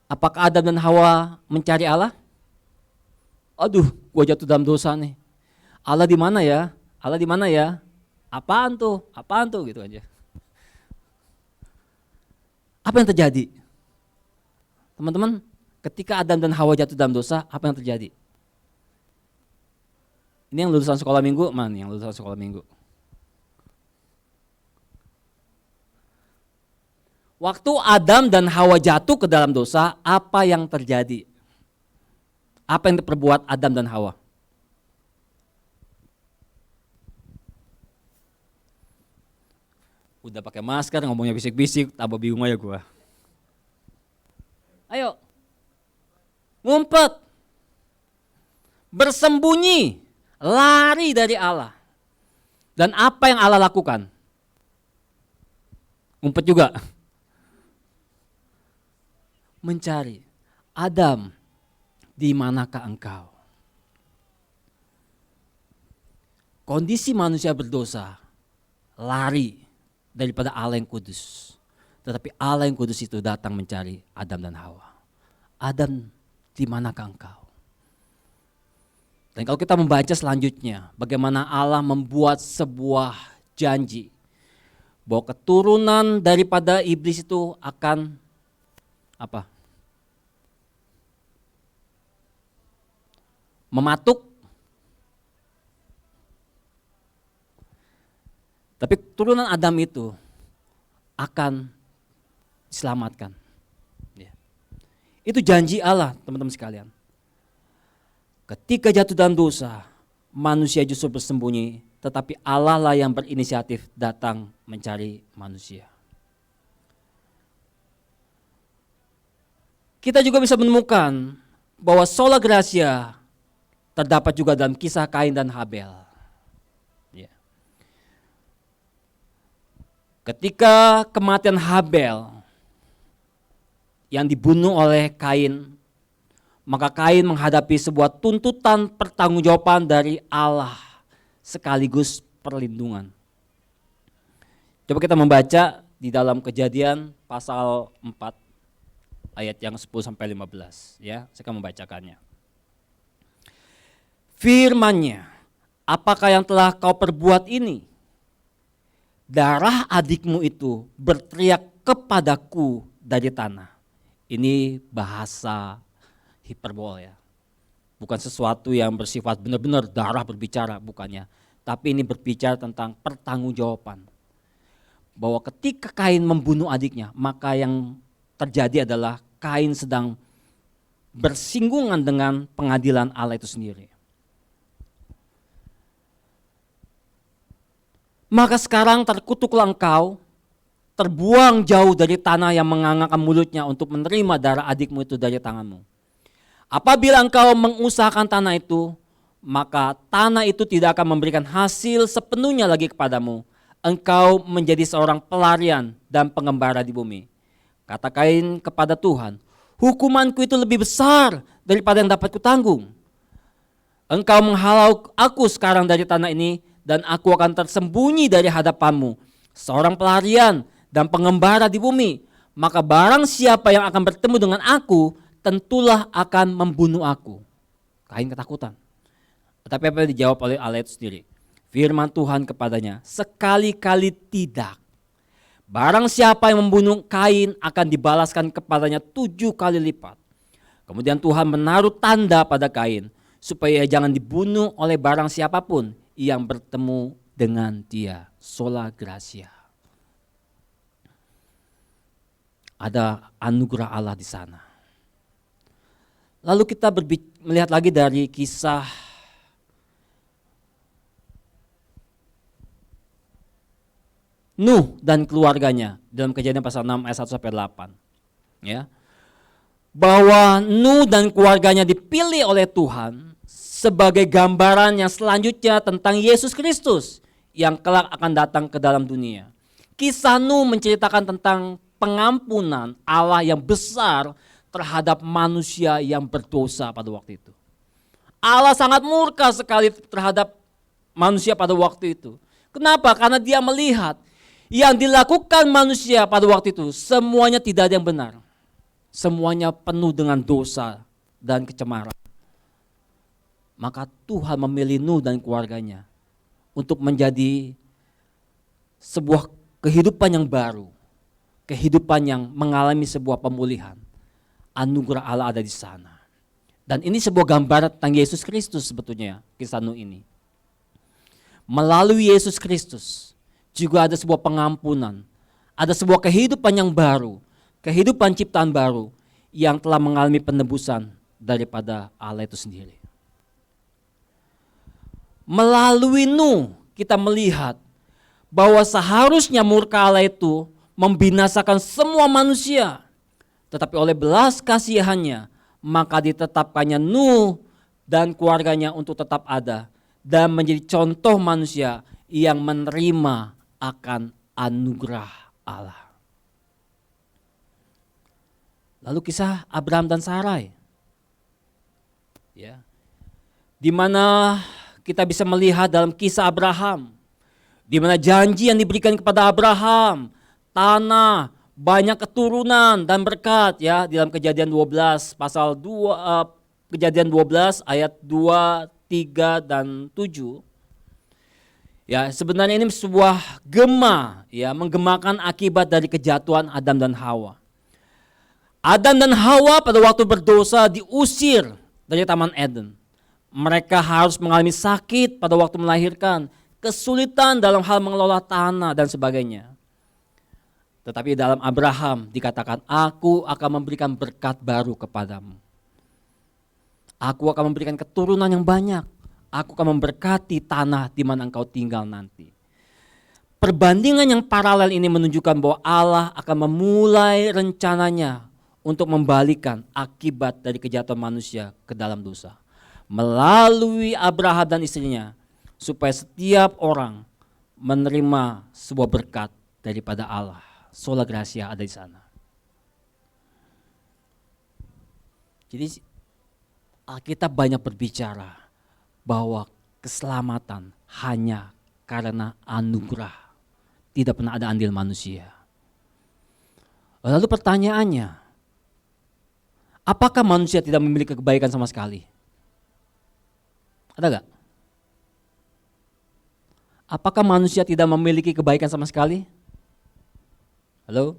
Apakah Adam dan Hawa mencari Allah? Aduh, gua jatuh dalam dosa nih. Allah di mana ya? Allah di mana ya? Apaan tuh? Apaan tuh? Gitu aja. Apa yang terjadi? Teman-teman, ketika Adam dan Hawa jatuh dalam dosa, apa yang terjadi? Ini yang lulusan sekolah minggu, mana yang lulusan sekolah minggu? Waktu Adam dan Hawa jatuh ke dalam dosa, apa yang terjadi? Apa yang diperbuat Adam dan Hawa? Udah pakai masker, ngomongnya bisik-bisik, tambah bingung aja gua. Ayo, ngumpet, bersembunyi. lari dari Allah. Dan apa yang Allah lakukan? Ngumpet juga. Mencari, Adam, di manakah engkau? Kondisi manusia berdosa, lari daripada Allah yang kudus. Tetapi Allah yang kudus itu datang mencari Adam dan Hawa. Adam, di manakah engkau? Dan kalau kita membaca selanjutnya, bagaimana Allah membuat sebuah janji bahwa keturunan daripada iblis itu akan apa? Mematuk. Tapi keturunan Adam itu akan diselamatkan. Itu janji Allah, teman-teman sekalian. Ketika jatuh dalam dosa, manusia justru bersembunyi, tetapi Allah lah yang berinisiatif datang mencari manusia. Kita juga bisa menemukan bahwa sola gratia terdapat juga dalam kisah Kain dan Habel. Ketika kematian Habel yang dibunuh oleh Kain, maka Kain menghadapi sebuah tuntutan pertanggungjawaban dari Allah sekaligus perlindungan. Coba kita membaca di dalam Kejadian pasal 4 ayat yang 10 sampai 15 ya, saya akan membacakannya. Firman-Nya, apakah yang telah kau perbuat ini? Darah adikmu itu berteriak kepadaku dari tanah. Ini bahasa hiperbol ya. Bukan sesuatu yang bersifat benar-benar darah berbicara, bukannya. Tapi ini berbicara tentang pertanggungjawaban. Bahwa ketika Kain membunuh adiknya, maka yang terjadi adalah Kain sedang bersinggungan dengan pengadilan Allah itu sendiri. Maka sekarang terkutuklah engkau, terbuang jauh dari tanah yang mengangakkan mulutnya untuk menerima darah adikmu itu dari tanganmu. Apabila engkau mengusahakan tanah itu, maka tanah itu tidak akan memberikan hasil sepenuhnya lagi kepadamu. Engkau menjadi seorang pelarian dan pengembara di bumi. Kata Kain kepada Tuhan, hukumanku itu lebih besar daripada yang dapat kutanggung. Engkau menghalau aku sekarang dari tanah ini, dan aku akan tersembunyi dari hadapanmu, seorang pelarian dan pengembara di bumi. Maka barang siapa yang akan bertemu dengan aku, tentulah akan membunuh aku. Kain ketakutan. Tetapi apa yang dijawab oleh Allah itu sendiri? Firman Tuhan kepadanya, sekali-kali tidak. Barang siapa yang membunuh Kain akan dibalaskan kepadanya 7 kali lipat. Kemudian Tuhan menaruh tanda pada Kain, supaya jangan dibunuh oleh barang siapapun yang bertemu dengan dia. Sola gratia. Ada anugerah Allah di sana. Lalu kita melihat lagi dari kisah Nuh dan keluarganya dalam Kejadian pasal 6 ayat 1 sampai 8. Ya. Bahwa Nuh dan keluarganya dipilih oleh Tuhan sebagai gambaran yang selanjutnya tentang Yesus Kristus yang kelak akan datang ke dalam dunia. Kisah Nuh menceritakan tentang pengampunan Allah yang besar terhadap manusia yang berdosa pada waktu itu. Allah sangat murka sekali terhadap manusia pada waktu itu. Kenapa? Karena dia melihat yang dilakukan manusia pada waktu itu semuanya tidak ada yang benar. Semuanya penuh dengan dosa dan kecemaran. Maka Tuhan memilih Nuh dan keluarganya untuk menjadi sebuah kehidupan yang baru. Kehidupan yang mengalami sebuah pemulihan. Anugerah Allah ada di sana. Dan ini sebuah gambaran tentang Yesus Kristus sebetulnya, kisah Nuh ini. Melalui Yesus Kristus juga ada sebuah pengampunan. Ada sebuah kehidupan yang baru. Kehidupan ciptaan baru yang telah mengalami penebusan daripada Allah itu sendiri. Melalui Nuh kita melihat bahwa seharusnya murka Allah itu membinasakan semua manusia. Tetapi oleh belas kasihannya maka ditetapkannya Nuh dan keluarganya untuk tetap ada. dan menjadi contoh manusia yang menerima akan anugerah Allah. Lalu kisah Abraham dan Sarai, ya, di mana kita bisa melihat dalam kisah Abraham, di mana janji yang diberikan kepada Abraham, tanah, banyak keturunan dan berkat, ya, di dalam Kejadian 12 pasal 2, Kejadian 12 ayat 2, 3 dan 7. Ya, sebenarnya ini sebuah gema, ya, menggemakan akibat dari kejatuhan Adam dan Hawa. Adam dan Hawa pada waktu berdosa diusir dari Taman Eden. Mereka harus mengalami sakit pada waktu melahirkan, kesulitan dalam hal mengelola tanah dan sebagainya. Tetapi dalam Abraham dikatakan, aku akan memberikan berkat baru kepadamu. Aku akan memberikan keturunan yang banyak. Aku akan memberkati tanah di mana engkau tinggal nanti. Perbandingan yang paralel ini menunjukkan bahwa Allah akan memulai rencananya untuk membalikan akibat dari kejatuhan manusia ke dalam dosa melalui Abraham dan istrinya, supaya setiap orang menerima sebuah berkat daripada Allah. Sola Gracia ada di sana. Jadi Alkitab banyak berbicara bahwa keselamatan hanya karena anugerah, tidak pernah ada andil manusia. Lalu pertanyaannya, apakah manusia tidak memiliki kebaikan sama sekali? Ada gak? Apakah manusia tidak memiliki kebaikan sama sekali? Halo?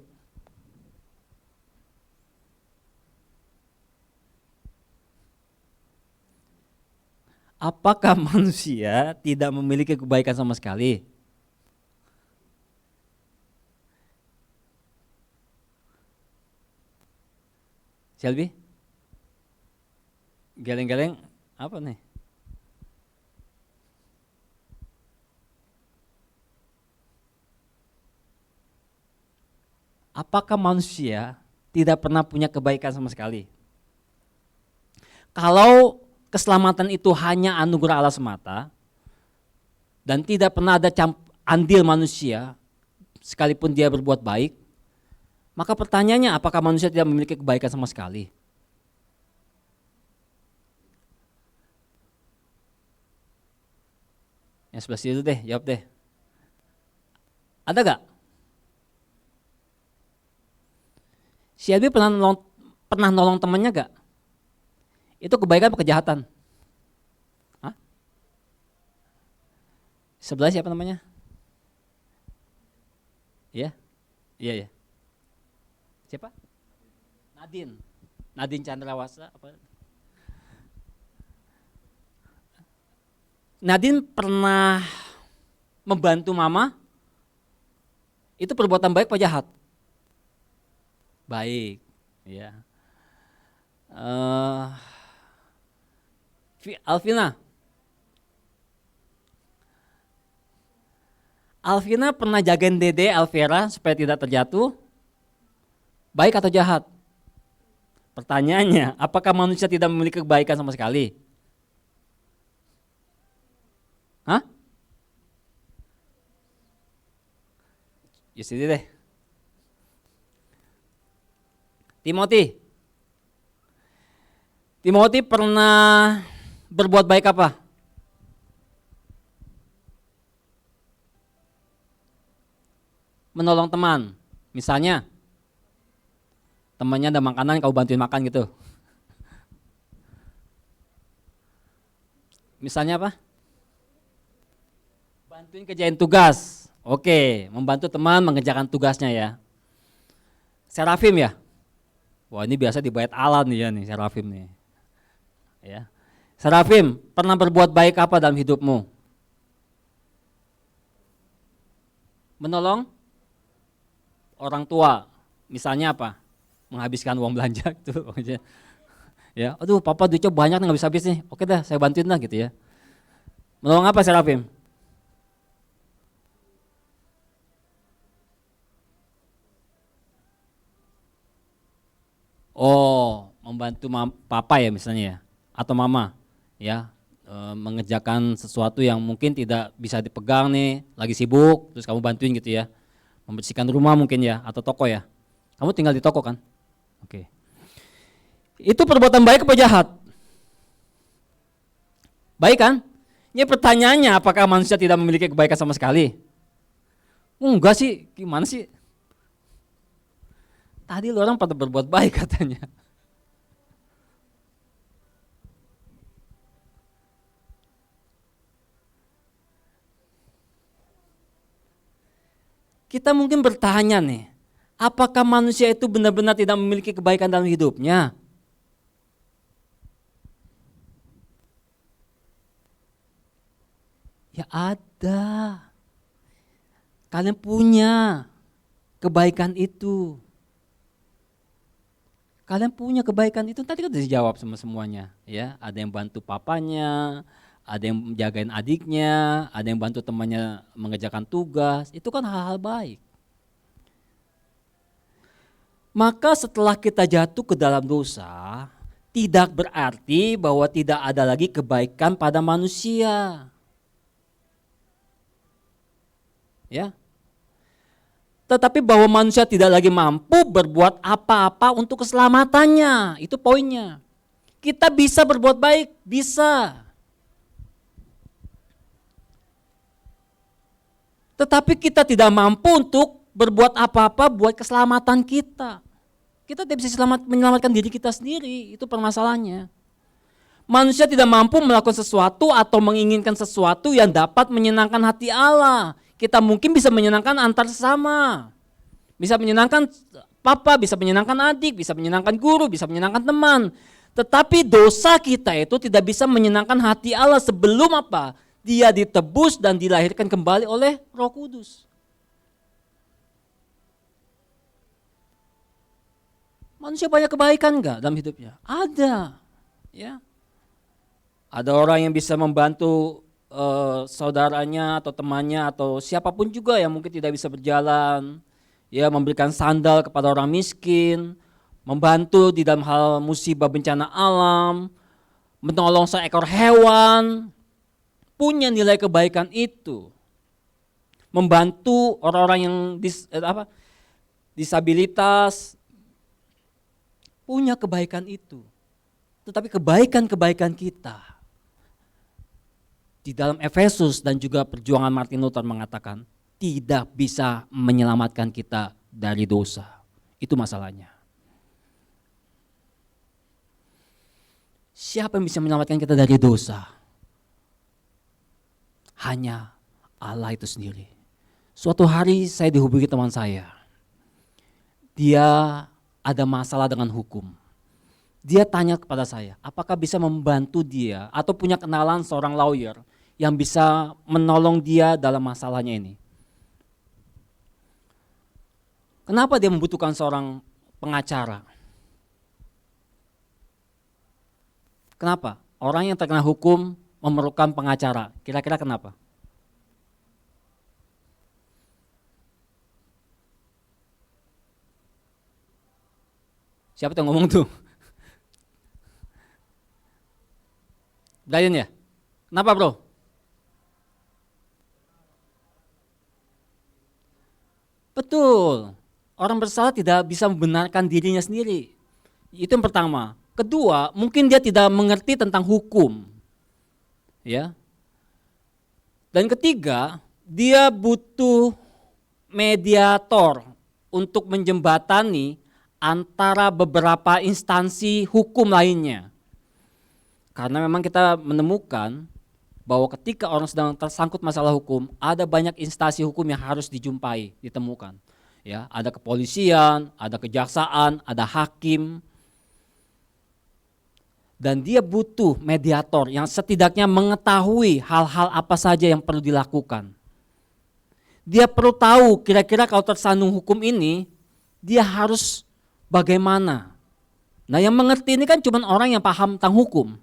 Apakah manusia tidak memiliki kebaikan sama sekali? Shelby? Geleng-geleng apa nih? Apakah manusia tidak pernah punya kebaikan sama sekali? Kalau keselamatan itu hanya anugerah Allah semata dan tidak pernah ada andil manusia sekalipun dia berbuat baik, maka pertanyaannya, apakah manusia tidak memiliki kebaikan sama sekali? Yang sebelah situ deh, jawab deh. Ada gak? Si Albi pernah nolong temannya gak? Itu kebaikan atau kejahatan? Hah? Sebelah siapa namanya? Iya? Iya. Siapa? Nadine Chandrawasa apa? Nadine pernah membantu mama. Itu perbuatan baik apa jahat? Baik, ya. Alvina pernah jagain Dede Alvera supaya tidak terjatuh. Baik atau jahat? Pertanyaannya, apakah manusia tidak memiliki kebaikan sama sekali? Hah? Ya sini deh. Timothy pernah berbuat baik apa? Menolong teman. Misalnya, temannya ada makanan, kau bantuin makan gitu. Misalnya apa? Bantuin kerjain tugas. Oke, membantu teman mengerjakan tugasnya ya. Serafim ya? Wah, ini biasa di bait Allah nih ya nih, Serafim nih. Ya. Serafim, pernah berbuat baik apa dalam hidupmu? Menolong orang tua. Misalnya apa? Menghabiskan uang belanja gitu. Ya, aduh papa duitnya banyak nggak bisa habis nih. Oke dah, saya bantuin lah gitu ya. Menolong apa Serafim? Oh, membantu papa ya misalnya ya, atau mama ya, mengerjakan sesuatu yang mungkin tidak bisa dipegang nih, lagi sibuk, terus kamu bantuin gitu ya, membersihkan rumah mungkin ya, atau toko ya, kamu tinggal di toko kan, oke. Itu perbuatan baik apa jahat? Baik kan? Ini pertanyaannya, apakah manusia tidak memiliki kebaikan sama sekali? Enggak sih, gimana sih? Tadi lo orang pada berbuat baik katanya. Kita mungkin bertanya nih, apakah manusia itu benar-benar tidak memiliki kebaikan dalam hidupnya? Ya ada. Kalian punya kebaikan itu. Kalian punya kebaikan itu, tadi kan udah dijawab sama semuanya. Ya, ada yang bantu papanya, ada yang jagain adiknya, ada yang bantu temannya mengerjakan tugas. Itu kan hal-hal baik. Maka setelah kita jatuh ke dalam dosa, tidak berarti bahwa tidak ada lagi kebaikan pada manusia. Ya. Tetapi bahwa manusia tidak lagi mampu berbuat apa-apa untuk keselamatannya, itu poinnya. Kita bisa berbuat baik, bisa. Tetapi kita tidak mampu untuk berbuat apa-apa buat keselamatan kita. Kita tidak bisa menyelamatkan diri kita sendiri, itu permasalahannya. Manusia tidak mampu melakukan sesuatu atau menginginkan sesuatu yang dapat menyenangkan hati Allah. Kita mungkin bisa menyenangkan antar sesama, bisa menyenangkan papa, bisa menyenangkan adik, bisa menyenangkan guru, bisa menyenangkan teman. Tetapi dosa kita itu tidak bisa menyenangkan hati Allah sebelum apa? Dia ditebus dan dilahirkan kembali oleh Roh Kudus. Manusia banyak kebaikan enggak dalam hidupnya? Ada. Ya. Ada orang yang bisa membantu saudaranya atau temannya atau siapapun juga yang mungkin tidak bisa berjalan, ya, memberikan sandal kepada orang miskin, membantu di dalam hal musibah bencana alam, menolong seekor hewan, punya nilai kebaikan itu. Membantu orang-orang yang disabilitas, punya kebaikan itu. Tetapi kebaikan-kebaikan kita di dalam Efesus dan juga perjuangan Martin Luther mengatakan tidak bisa menyelamatkan kita dari dosa. Itu masalahnya. Siapa yang bisa menyelamatkan kita dari dosa? Hanya Allah itu sendiri. Suatu hari saya dihubungi teman saya. Dia ada masalah dengan hukum. Dia tanya kepada saya, apakah bisa membantu dia atau punya kenalan seorang lawyer yang bisa menolong dia dalam masalahnya ini. Kenapa dia membutuhkan seorang pengacara? Kenapa? Orang yang terkena hukum memerlukan pengacara. Kira-kira kenapa? Siapa yang ngomong tuh? Brian ya? Kenapa bro? Betul, orang bersalah tidak bisa membenarkan dirinya sendiri. Itu yang pertama. Kedua, mungkin dia tidak mengerti tentang hukum. Ya. Dan ketiga, dia butuh mediator untuk menjembatani antara beberapa instansi hukum lainnya. Karena memang kita menemukan bahwa ketika orang sedang tersangkut masalah hukum, ada banyak instansi hukum yang harus dijumpai, ditemukan. Ya, ada kepolisian, ada kejaksaan, ada hakim. Dan dia butuh mediator yang setidaknya mengetahui hal-hal apa saja yang perlu dilakukan. Dia perlu tahu kira-kira kalau tersandung hukum ini, dia harus bagaimana. Nah, yang mengerti ini kan cuma orang yang paham tentang hukum.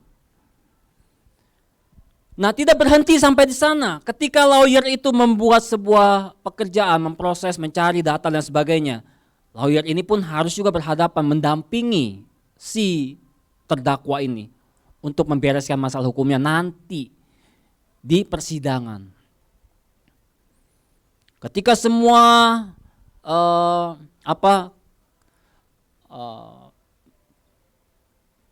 Nah, tidak berhenti sampai di sana. Ketika lawyer itu membuat sebuah pekerjaan, memproses, mencari data dan sebagainya, lawyer ini pun harus juga berhadapan mendampingi si terdakwa ini untuk membereskan masalah hukumnya nanti di persidangan. Ketika semua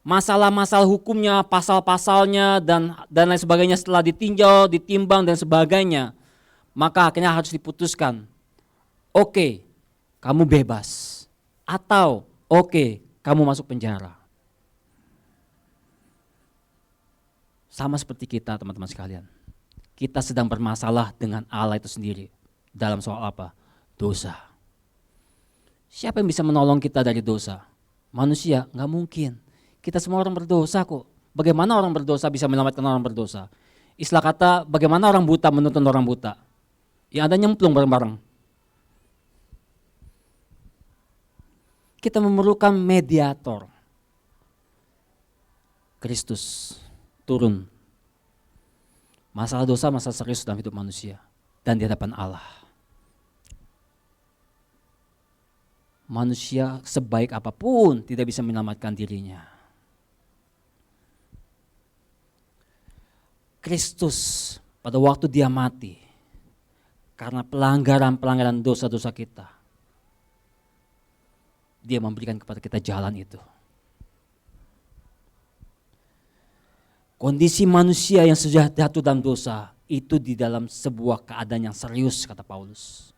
masalah-masalah hukumnya, pasal-pasalnya dan lain sebagainya setelah ditinjau, ditimbang dan sebagainya, maka akhirnya harus diputuskan. Oke, kamu bebas, atau oke, kamu masuk penjara. Sama seperti kita, teman-teman sekalian. Kita sedang bermasalah dengan Allah itu sendiri. Dalam soal apa? Dosa. Siapa yang bisa menolong kita dari dosa? Manusia? Nggak mungkin. Kita semua orang berdosa kok. Bagaimana orang berdosa bisa menyelamatkan orang berdosa? Istilah kata, bagaimana orang buta menuntun orang buta? Yang ada nyemplung bareng-bareng. Kita memerlukan mediator. Kristus turun. Masalah dosa, masalah serius dalam hidup manusia dan di hadapan Allah. Manusia sebaik apapun tidak bisa menyelamatkan dirinya. Kristus pada waktu dia mati karena pelanggaran dosa-dosa kita, dia memberikan kepada kita jalan itu. Kondisi manusia yang sudah jatuh dalam dosa itu di dalam sebuah keadaan yang serius, kata Paulus.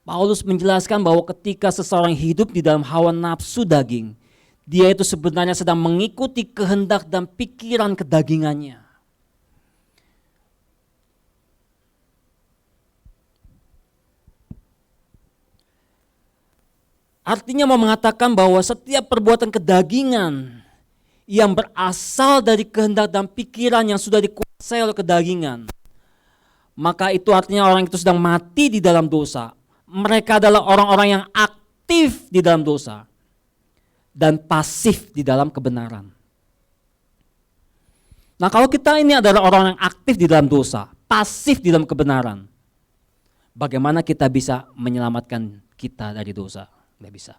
Paulus menjelaskan bahwa ketika seseorang hidup di dalam hawa nafsu daging, dia itu sebenarnya sedang mengikuti kehendak dan pikiran kedagingannya. Artinya mau mengatakan bahwa setiap perbuatan kedagingan yang berasal dari kehendak dan pikiran yang sudah dikuasai oleh kedagingan, maka itu artinya orang itu sedang mati di dalam dosa. Mereka adalah orang-orang yang aktif di dalam dosa dan pasif di dalam kebenaran. Nah, kalau kita ini adalah orang yang aktif di dalam dosa, pasif di dalam kebenaran, bagaimana kita bisa menyelamatkan kita dari dosa? Tidak bisa.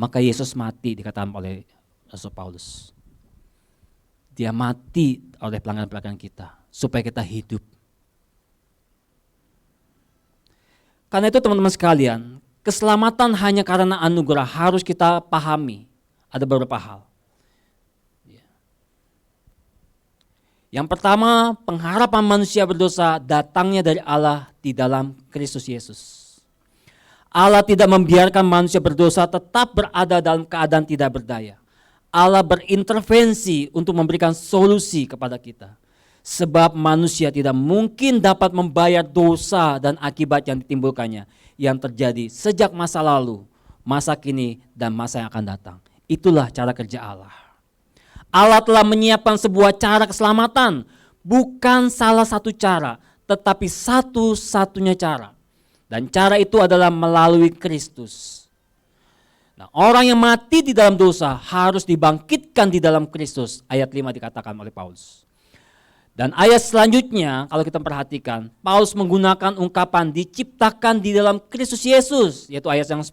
Maka Yesus mati dikatakan oleh Rasul Paulus. Dia mati oleh pelanggaran-pelanggaran kita supaya kita hidup. Karena itu teman-teman sekalian, keselamatan hanya karena anugerah harus kita pahami. Ada beberapa hal. Yang pertama, pengharapan manusia berdosa datangnya dari Allah di dalam Kristus Yesus. Allah tidak membiarkan manusia berdosa tetap berada dalam keadaan tidak berdaya. Allah berintervensi untuk memberikan solusi kepada kita. Sebab manusia tidak mungkin dapat membayar dosa dan akibat yang ditimbulkannya, yang terjadi sejak masa lalu, masa kini, dan masa yang akan datang. Itulah cara kerja Allah. Allah telah menyiapkan sebuah cara keselamatan, bukan salah satu cara, tetapi satu-satunya cara. Dan cara itu adalah melalui Kristus. Nah, orang yang mati di dalam dosa harus dibangkitkan di dalam Kristus. Ayat 5 dikatakan oleh Paulus. Dan ayat selanjutnya kalau kita perhatikan, Paulus menggunakan ungkapan diciptakan di dalam Kristus Yesus, yaitu ayat yang 10,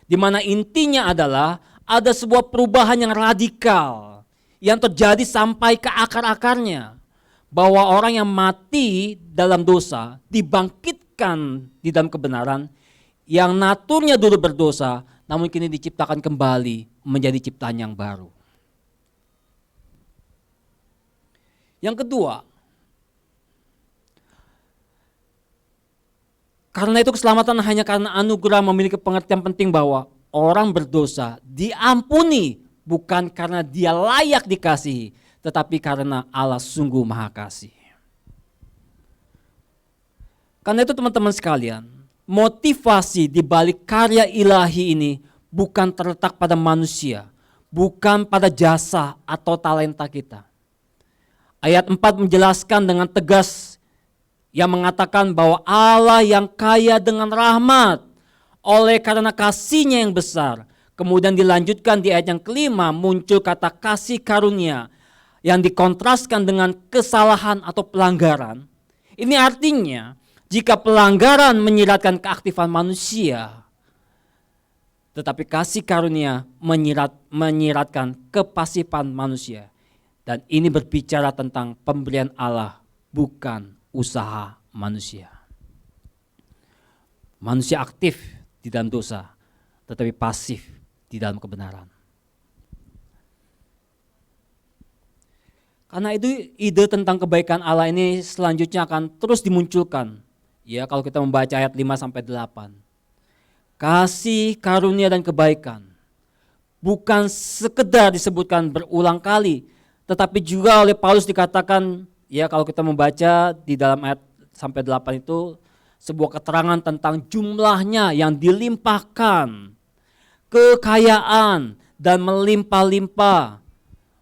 di mana intinya adalah ada sebuah perubahan yang radikal yang terjadi sampai ke akar-akarnya. Bahwa orang yang mati dalam dosa dibangkitkan di dalam kebenaran, yang naturnya dulu berdosa namun kini diciptakan kembali menjadi ciptaan yang baru. Yang kedua, karena itu keselamatan hanya karena anugerah memiliki pengertian penting bahwa orang berdosa diampuni bukan karena dia layak dikasihi, tetapi karena Allah sungguh maha kasih. Karena itu teman-teman sekalian, motivasi di balik karya ilahi ini bukan terletak pada manusia, bukan pada jasa atau talenta kita. Ayat 4 menjelaskan dengan tegas yang mengatakan bahwa Allah yang kaya dengan rahmat oleh karena kasih-Nya yang besar. Kemudian dilanjutkan di ayat yang kelima muncul kata kasih karunia yang dikontraskan dengan kesalahan atau pelanggaran. Ini artinya jika pelanggaran menyiratkan keaktifan manusia, Tetapi kasih karunia menyiratkan kepasifan manusia. Dan ini berbicara tentang pemberian Allah, bukan usaha manusia. Manusia aktif di dalam dosa, tetapi pasif di dalam kebenaran. Karena itu ide tentang kebaikan Allah ini selanjutnya akan terus dimunculkan. Ya, kalau kita membaca ayat 5-8. Kasih, karunia dan kebaikan bukan sekedar disebutkan berulang kali, tetapi juga oleh Paulus dikatakan, ya kalau kita membaca di dalam ayat sampai 8 itu sebuah keterangan tentang jumlahnya yang dilimpahkan, kekayaan dan melimpah-limpah.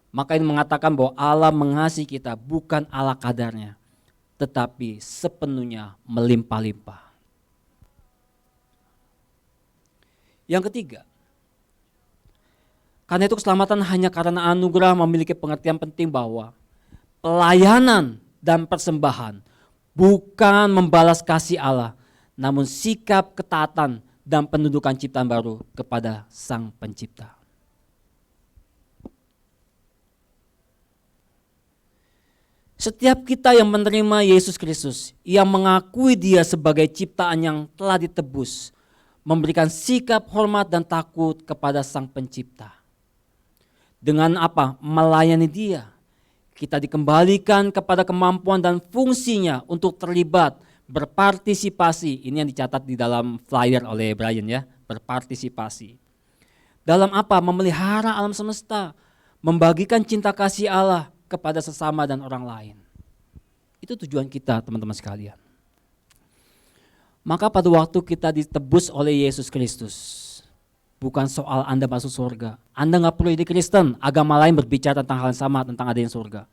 Maka ini mengatakan bahwa Allah mengasihi kita bukan ala kadarnya, tetapi sepenuhnya melimpah-limpah. Yang ketiga, karena itu keselamatan hanya karena anugerah memiliki pengertian penting bahwa pelayanan dan persembahan bukan membalas kasih Allah, namun sikap ketaatan dan pendudukan ciptaan baru kepada Sang Pencipta. Setiap kita yang menerima Yesus Kristus, yang mengakui Dia sebagai ciptaan yang telah ditebus, memberikan sikap hormat dan takut kepada Sang Pencipta. Dengan apa? Melayani Dia. Kita dikembalikan kepada kemampuan dan fungsinya untuk terlibat, berpartisipasi. Ini yang dicatat di dalam flyer oleh Brian ya, berpartisipasi. Dalam apa? Memelihara alam semesta, membagikan cinta kasih Allah kepada sesama dan orang lain. Itu tujuan kita, teman-teman sekalian. Maka pada waktu kita ditebus oleh Yesus Kristus, bukan soal Anda masuk surga. Anda gak perlu jadi Kristen, agama lain berbicara tentang hal yang sama, tentang adanya surga.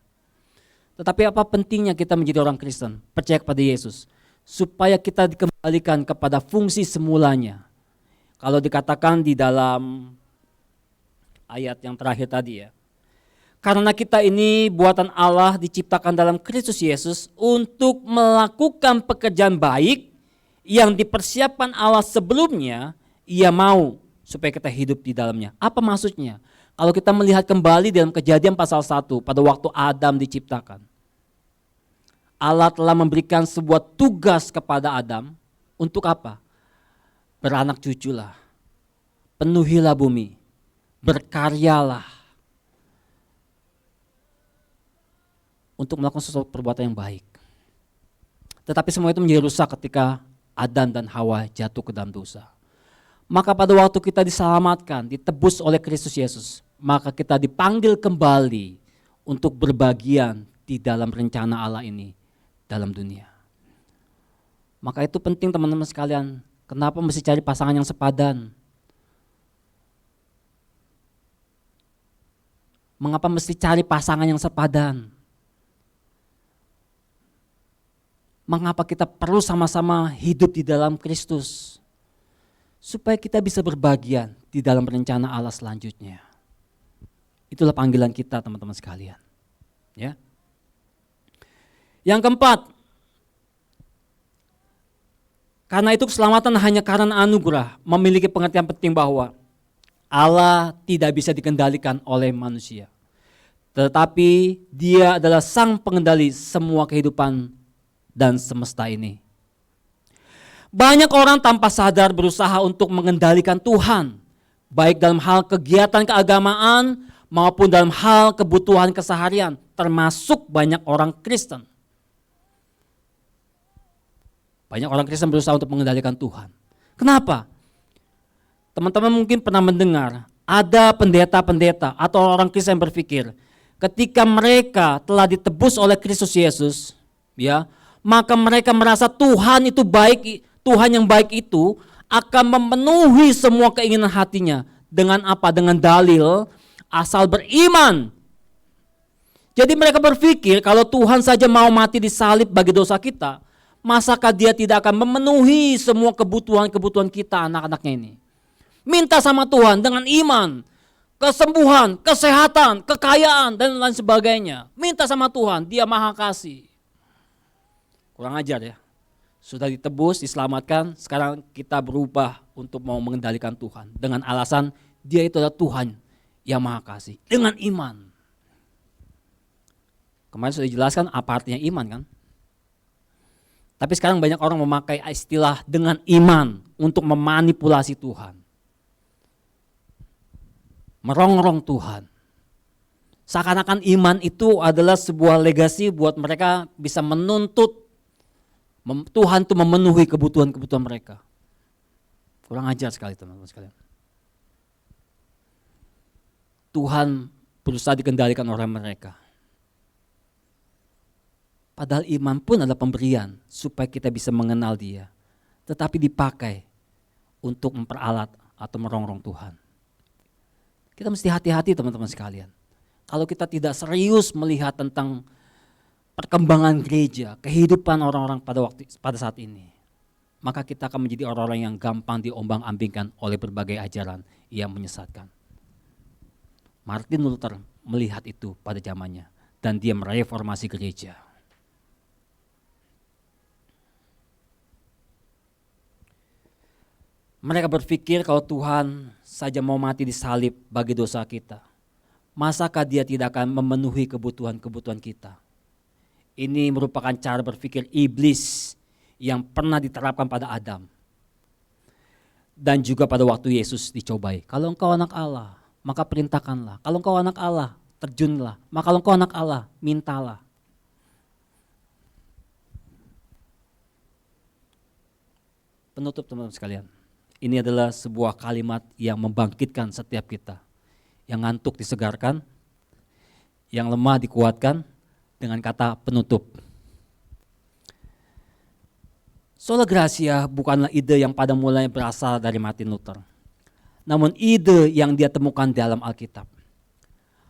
Tetapi apa pentingnya kita menjadi orang Kristen, percaya kepada Yesus, supaya kita dikembalikan kepada fungsi semulanya. Kalau dikatakan di dalam ayat yang terakhir tadi ya, karena kita ini buatan Allah diciptakan dalam Kristus Yesus untuk melakukan pekerjaan baik yang dipersiapkan Allah sebelumnya, Ia mau supaya kita hidup di dalamnya. Apa maksudnya? Kalau kita melihat kembali dalam Kejadian pasal 1 pada waktu Adam diciptakan. Allah telah memberikan sebuah tugas kepada Adam untuk apa? Beranak cuculah, penuhilah bumi, berkaryalah. Untuk melakukan sesuatu perbuatan yang baik. Tetapi semua itu menjadi rusak ketika Adam dan Hawa jatuh ke dalam dosa. Maka pada waktu kita diselamatkan, ditebus oleh Kristus Yesus, maka kita dipanggil kembali untuk berbagian di dalam rencana Allah ini dalam dunia. Maka itu penting teman-teman sekalian, kenapa mesti cari pasangan yang sepadan? Mengapa mesti cari pasangan yang sepadan? Mengapa kita perlu sama-sama hidup di dalam Kristus? Supaya kita bisa berbagian di dalam rencana Allah selanjutnya. Itulah panggilan kita teman-teman sekalian. Ya. Yang keempat, karena itu keselamatan hanya karena anugerah memiliki pengertian penting bahwa Allah tidak bisa dikendalikan oleh manusia. Tetapi Dia adalah Sang Pengendali semua kehidupan dan semesta ini. Banyak orang tanpa sadar berusaha untuk mengendalikan Tuhan, baik dalam hal kegiatan keagamaan maupun dalam hal kebutuhan keseharian, termasuk banyak orang Kristen. Banyak orang Kristen berusaha untuk mengendalikan Tuhan. Kenapa? Teman-teman mungkin pernah mendengar ada pendeta-pendeta atau orang Kristen yang berpikir, ketika mereka telah ditebus oleh Kristus Yesus, ya, maka mereka merasa Tuhan itu baik, Tuhan yang baik itu akan memenuhi semua keinginan hatinya. Dengan apa? Dengan dalil asal beriman. Jadi mereka berpikir kalau Tuhan saja mau mati di salib bagi dosa kita, masakah Dia tidak akan memenuhi semua kebutuhan-kebutuhan kita anak-anaknya ini. Minta sama Tuhan dengan iman, kesembuhan, kesehatan, kekayaan dan lain sebagainya. Minta sama Tuhan, Dia Maha Kasih. Kurang ajar ya. Sudah ditebus, diselamatkan, sekarang kita berubah untuk mau mengendalikan Tuhan dengan alasan dia itu adalah Tuhan yang Maha Kasih dengan iman. Kemarin sudah dijelaskan apa artinya iman kan? Tapi sekarang banyak orang memakai istilah dengan iman untuk memanipulasi Tuhan. Merongrong Tuhan. Seakan-akan iman itu adalah sebuah legasi buat mereka bisa menuntut Tuhan itu memenuhi kebutuhan-kebutuhan mereka. Kurang ajar sekali teman-teman sekalian. Tuhan berusaha dikendalikan oleh mereka. Padahal iman pun adalah pemberian supaya kita bisa mengenal Dia. Tetapi dipakai untuk memperalat atau merongrong Tuhan. Kita mesti hati-hati teman-teman sekalian. Kalau kita tidak serius melihat tentang perkembangan gereja, kehidupan orang-orang pada saat ini, maka kita akan menjadi orang-orang yang gampang diombang-ambingkan oleh berbagai ajaran yang menyesatkan. Martin Luther melihat itu pada zamannya dan dia mereformasi gereja. Mereka berpikir kalau Tuhan saja mau mati di salib bagi dosa kita, masakah Dia tidak akan memenuhi kebutuhan-kebutuhan kita? Ini merupakan cara berpikir iblis yang pernah diterapkan pada Adam. Dan juga pada waktu Yesus dicobai. Kalau engkau anak Allah, maka perintahkanlah. Kalau engkau anak Allah, terjunlah. Maka kalau engkau anak Allah, mintalah. Penutup teman-teman sekalian. Ini adalah sebuah kalimat yang membangkitkan setiap kita. Yang ngantuk disegarkan, yang lemah dikuatkan dengan kata penutup. Sola Gracia bukanlah ide yang pada mulanya berasal dari Martin Luther. Namun ide yang dia temukan dalam Alkitab.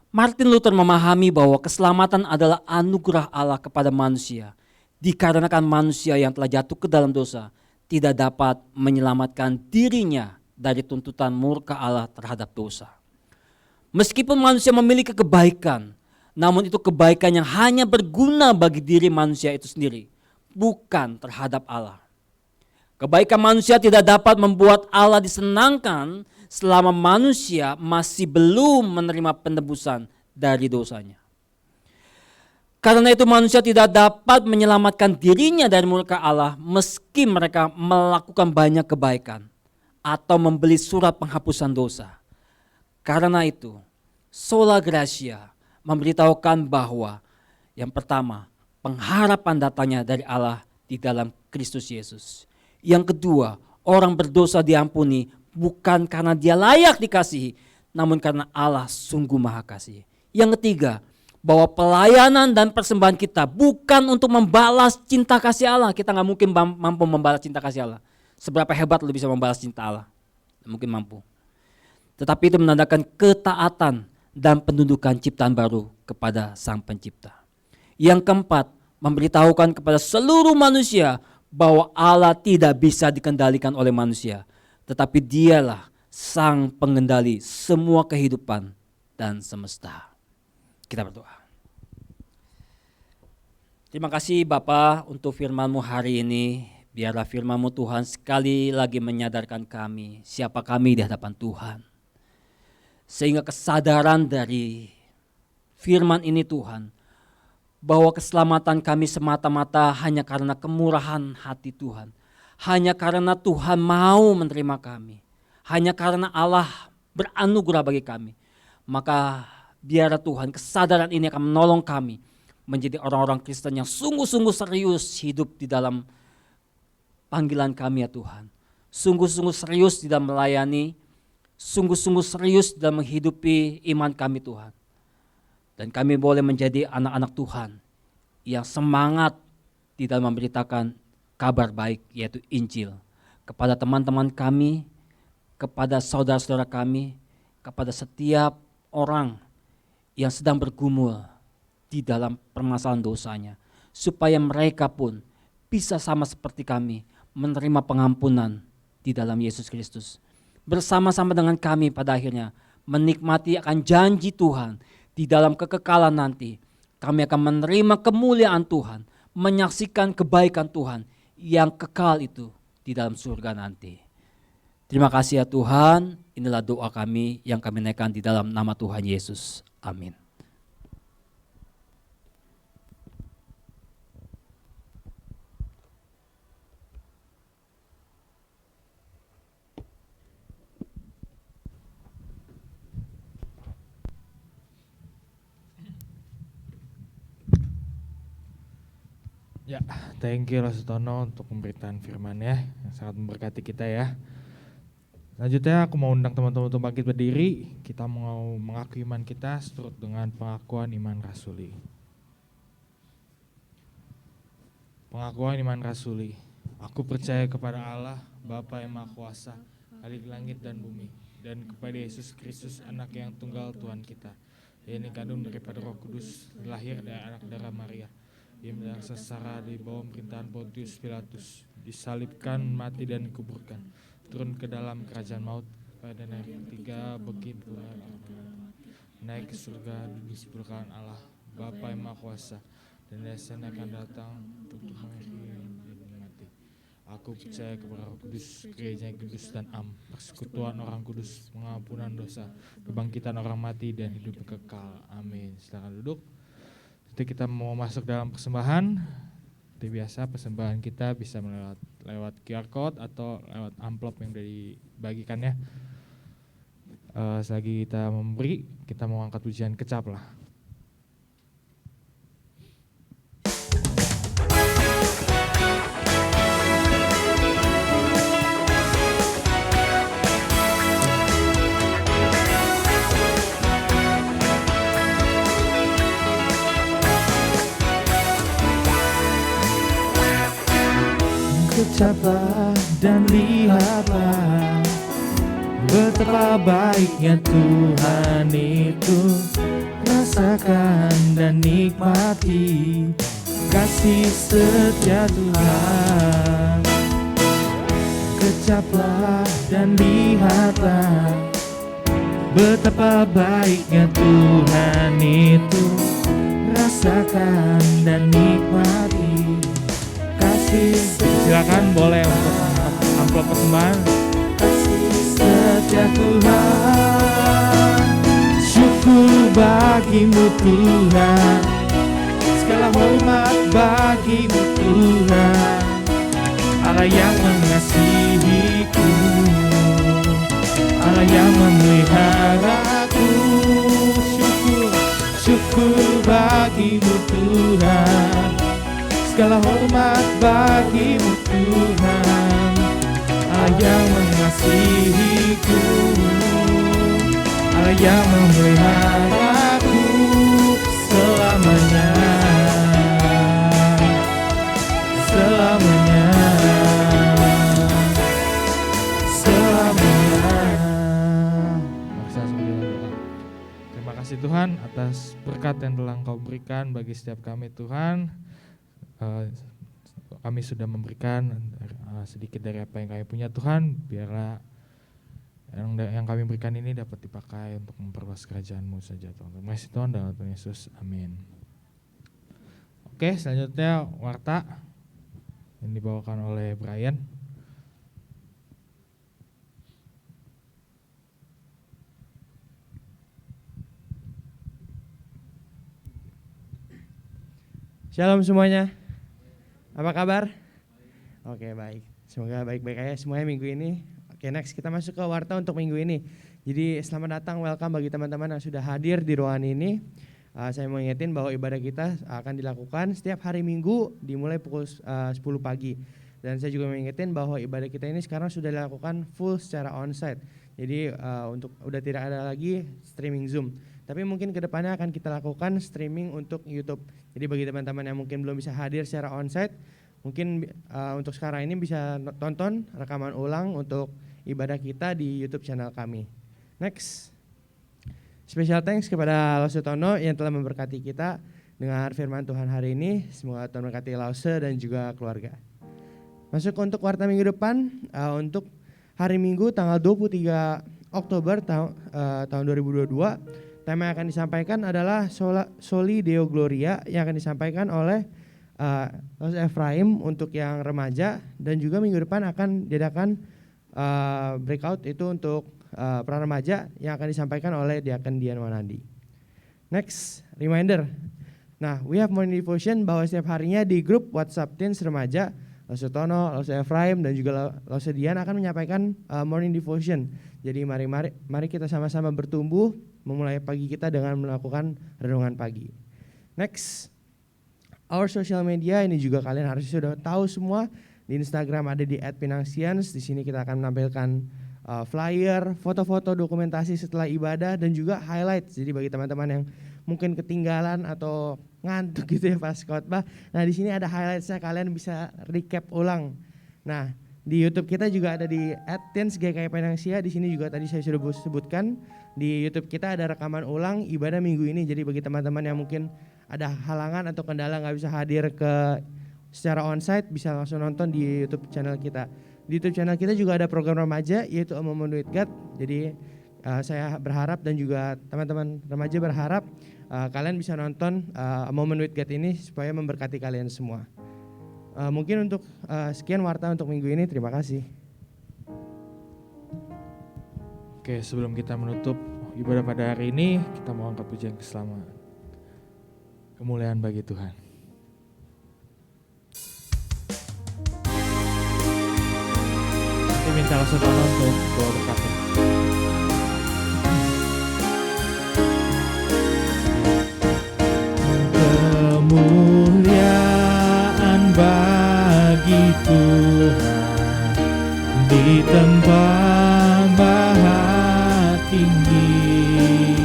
Martin Luther memahami bahwa keselamatan adalah anugerah Allah kepada manusia. Dikarenakan manusia yang telah jatuh ke dalam dosa tidak dapat menyelamatkan dirinya dari tuntutan murka Allah terhadap dosa. Meskipun manusia memiliki kebaikan, namun itu kebaikan yang hanya berguna bagi diri manusia itu sendiri, bukan terhadap Allah. Kebaikan manusia tidak dapat membuat Allah disenangkan selama manusia masih belum menerima penebusan dari dosanya. Karena itu manusia tidak dapat menyelamatkan dirinya dari murka Allah meski mereka melakukan banyak kebaikan atau membeli surat penghapusan dosa. Karena itu, Sola Gracia memberitahukan bahwa yang pertama, pengharapan datangnya dari Allah di dalam Kristus Yesus. Yang kedua, orang berdosa diampuni bukan karena dia layak dikasihi, namun karena Allah sungguh maha kasih. Yang ketiga, bahwa pelayanan dan persembahan kita bukan untuk membalas cinta kasih Allah. Kita gak mungkin mampu membalas cinta kasih Allah. Seberapa hebat lu bisa membalas cinta Allah? Gak mungkin mampu. Tetapi itu menandakan ketaatan dan pendudukan ciptaan baru kepada Sang Pencipta. Yang keempat, memberitahukan kepada seluruh manusia bahwa Allah tidak bisa dikendalikan oleh manusia. Tetapi Dialah Sang Pengendali semua kehidupan dan semesta. Kita berdoa. Terima kasih Bapa untuk firman-Mu hari ini. Biarlah firman-Mu Tuhan sekali lagi menyadarkan kami siapa kami di hadapan Tuhan. Sehingga kesadaran dari firman ini Tuhan, bahwa keselamatan kami semata-mata hanya karena kemurahan hati Tuhan. Hanya karena Tuhan mau menerima kami. Hanya karena Allah beranugerah bagi kami. Maka biarlah Tuhan kesadaran ini akan menolong kami menjadi orang-orang Kristen yang sungguh-sungguh serius hidup di dalam panggilan kami ya Tuhan. Sungguh-sungguh serius di dalam melayani, sungguh-sungguh serius dalam menghidupi iman kami Tuhan. Dan kami boleh menjadi anak-anak Tuhan yang semangat di dalam memberitakan kabar baik yaitu Injil kepada teman-teman kami, kepada saudara-saudara kami, kepada setiap orang yang sedang bergumul di dalam permasalahan dosanya, supaya mereka pun bisa sama seperti kami menerima pengampunan di dalam Yesus Kristus. Bersama-sama dengan kami pada akhirnya menikmati akan janji Tuhan di dalam kekekalan nanti. Kami akan menerima kemuliaan Tuhan, menyaksikan kebaikan Tuhan yang kekal itu di dalam surga nanti. Terima kasih ya Tuhan, inilah doa kami yang kami naikkan di dalam nama Tuhan Yesus. Amin. Ya, thank you Sutono untuk pemberitaan firman-Nya yang sangat memberkati kita ya. Selanjutnya aku mau undang teman-teman untuk bangkit berdiri. Kita mau mengakui iman kita seturut dengan pengakuan iman rasuli. Pengakuan iman rasuli. Aku percaya kepada Allah, Bapa yang Maha Kuasa, Khalik langit dan bumi, dan kepada Yesus Kristus, anak yang tunggal Tuhan kita, yang dikandung daripada Roh Kudus, lahir dari anak darah Maria. Ia mendarah sengsara di bawah pemerintahan Pontius Pilatus, disalibkan, mati dan dikuburkan, turun ke dalam kerajaan maut, pada hari ketiga bangkit naik ke surga di sebelah kanan Allah, Bapa yang Maha Kuasa, dan dari sana akan datang untuk mengakhiri mati. Aku percaya kepada Roh Kudus, gereja kudus dan persekutuan orang kudus, pengampunan dosa, kebangkitan orang mati dan hidup kekal. Amin. Silakan duduk. Jadi kita mau masuk dalam persembahan. Seperti biasa persembahan kita bisa lewat QR code atau lewat amplop yang dibagikan ya. Selagi kita memberi, kita mau angkat pujian kecap lah. Kecaplah dan lihatlah betapa baiknya Tuhan itu. Rasakan dan nikmati kasih setia Tuhan. Kecaplah dan lihatlah betapa baiknya Tuhan itu. Rasakan dan nikmati kasih. Silakan boleh untuk amplop persembahan. Kasih setia Tuhan, syukur bagimu Tuhan, segala hormat bagimu Tuhan, Allah yang mengasihiku, Allah yang memeliharaku. Syukur bagimu Tuhan, segala hormat bagimu Tuhan, Allah yang mengasihiku, Allah yang memeliharaku selamanya, selamanya, selamanya. Terima kasih Tuhan atas berkat yang telah Engkau berikan bagi setiap kami Tuhan. Kami sudah memberikan sedikit dari apa yang kami punya Tuhan, biarlah yang kami berikan ini dapat dipakai untuk memperluas kerajaan-Mu saja Tuhan. Terima kasih Tuhan, dalam Tuhan Yesus, amin. Oke, selanjutnya warta yang dibawakan oleh Brian. Shalom semuanya. Apa kabar? Oke, baik. Semoga baik-baik aja semuanya minggu ini. Oke, next kita masuk ke warta untuk minggu ini. Jadi selamat datang, welcome bagi teman-teman yang sudah hadir di ruangan ini. Saya mau ingetin bahwa ibadah kita akan dilakukan setiap hari Minggu dimulai pukul 10 pagi. Dan saya juga mau ingetin bahwa ibadah kita ini sekarang sudah dilakukan full secara onsite. Jadi untuk udah tidak ada lagi streaming Zoom. Tapi mungkin kedepannya akan kita lakukan streaming untuk YouTube. Jadi bagi teman-teman yang mungkin belum bisa hadir secara onsite, mungkin untuk sekarang ini bisa tonton rekaman ulang untuk ibadah kita di YouTube channel kami. Next, special thanks kepada Lause Tono yang telah memberkati kita dengan firman Tuhan hari ini. Semoga Tuhan memberkati Lause dan juga keluarga. Masuk untuk warta minggu depan, untuk hari Minggu tanggal 23 Oktober tahun 2022. Tema yang akan disampaikan adalah Soli Deo Gloria yang akan disampaikan oleh Los Efraim untuk yang remaja, dan juga minggu depan akan diadakan breakout itu untuk pra remaja yang akan disampaikan oleh Diaken Dian Wanandi. Next, reminder. Nah, we have morning devotion bahwa setiap harinya di grup WhatsApp Teens Remaja, Lause Tono, Lause Efraim, dan juga Lause Dian akan menyampaikan morning devotion. Jadi mari kita sama-sama bertumbuh, memulai pagi kita dengan melakukan renungan pagi. Next, our social media ini juga kalian harus sudah tahu semua. Di Instagram ada di @pinangsians. Di sini kita akan menampilkan flyer, foto-foto dokumentasi setelah ibadah dan juga highlights. Jadi bagi teman-teman yang mungkin ketinggalan atau ngantuk gitu ya pas khotbah. Nah, di sini ada highlightsnya, kalian bisa recap ulang. Nah, di YouTube kita juga ada di @teens_GKI-Pinangsia. Di sini juga tadi saya sudah sebutkan di YouTube kita ada rekaman ulang ibadah minggu ini. Jadi bagi teman-teman yang mungkin ada halangan atau kendala nggak bisa hadir ke secara onsite, bisa langsung nonton di YouTube channel kita. Di YouTube channel kita juga ada program remaja yaitu A Moment with God. Jadi saya berharap dan juga teman-teman remaja berharap kalian bisa nonton A Moment with God ini supaya memberkati kalian semua. Mungkin untuk sekian warta untuk minggu ini, terima kasih. Oke, sebelum kita menutup ibadah pada hari ini, kita mau angkat pujian keselamatan. Kemuliaan bagi Tuhan. Nanti minta langsung untuk doa berkatnya. Kemuliaan bagi Tuhan di tempat maha tinggi.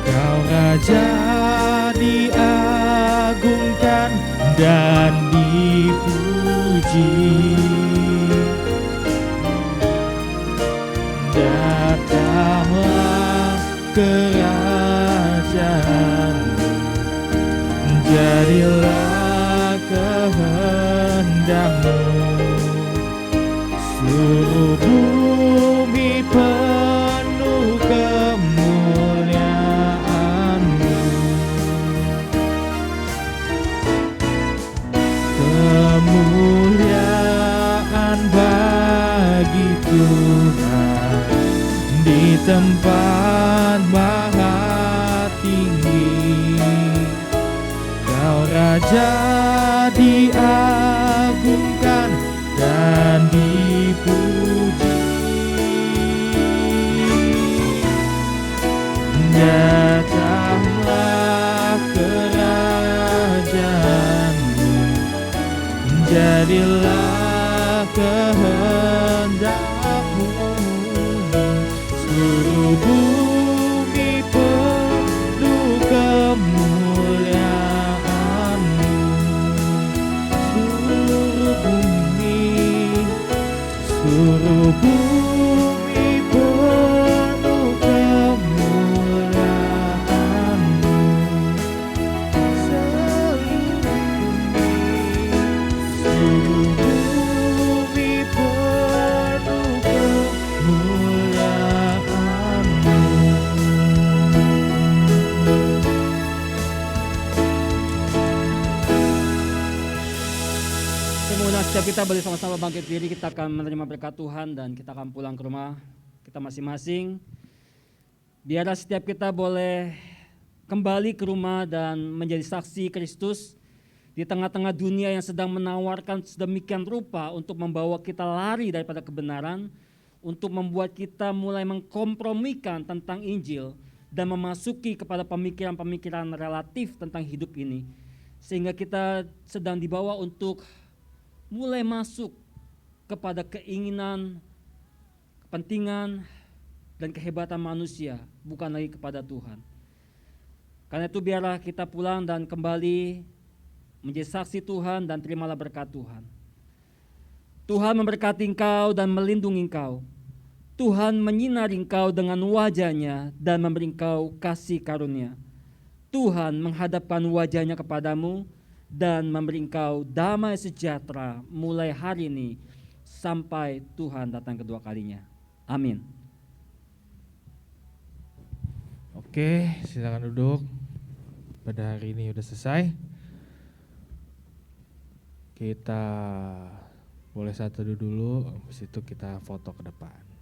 Kau Raja diagungkan dan dipuji. Datanglah kerajaan-Mu, jadilah kehendak-Mu, seluruh bumi penuh kemuliaan-Mu. Kemuliaan bagi Tuhan di tempat maha tinggi. Kau Raja diagungkan dan dipuji. Datanglah kerajaan-Mu, jadilah kehendak-Mu, seluruh bumi penuh kemuliaan-Mu, seluruh bumi penuh kemuliaan-Mu, seluruh bumi penuh kemuliaan-Mu. Semoga setiap kita boleh sama-sama bangkit diri, kita akan menerima berkat Tuhan dan kita akan pulang ke rumah kita masing-masing. Biarlah setiap kita boleh kembali ke rumah dan menjadi saksi Kristus di tengah-tengah dunia yang sedang menawarkan sedemikian rupa untuk membawa kita lari daripada kebenaran, untuk membuat kita mulai mengkompromikan tentang Injil dan memasuki kepada pemikiran-pemikiran relatif tentang hidup ini. Sehingga kita sedang dibawa untuk mulai masuk kepada keinginan, kepentingan, dan kehebatan manusia, bukan lagi kepada Tuhan. Karena itu biarlah kita pulang dan kembali menjadi saksi Tuhan dan terimalah berkat Tuhan. Tuhan memberkati engkau dan melindungi engkau. Tuhan menyinari engkau dengan wajah-Nya dan memberi engkau kasih karunia. Tuhan menghadapkan wajah-Nya kepadamu dan memberi engkau damai sejahtera mulai hari ini sampai Tuhan datang kedua kalinya. Amin. Oke, silakan duduk. Pada hari ini udah selesai. Kita Boleh saat teduh dulu, habis itu kita foto ke depan.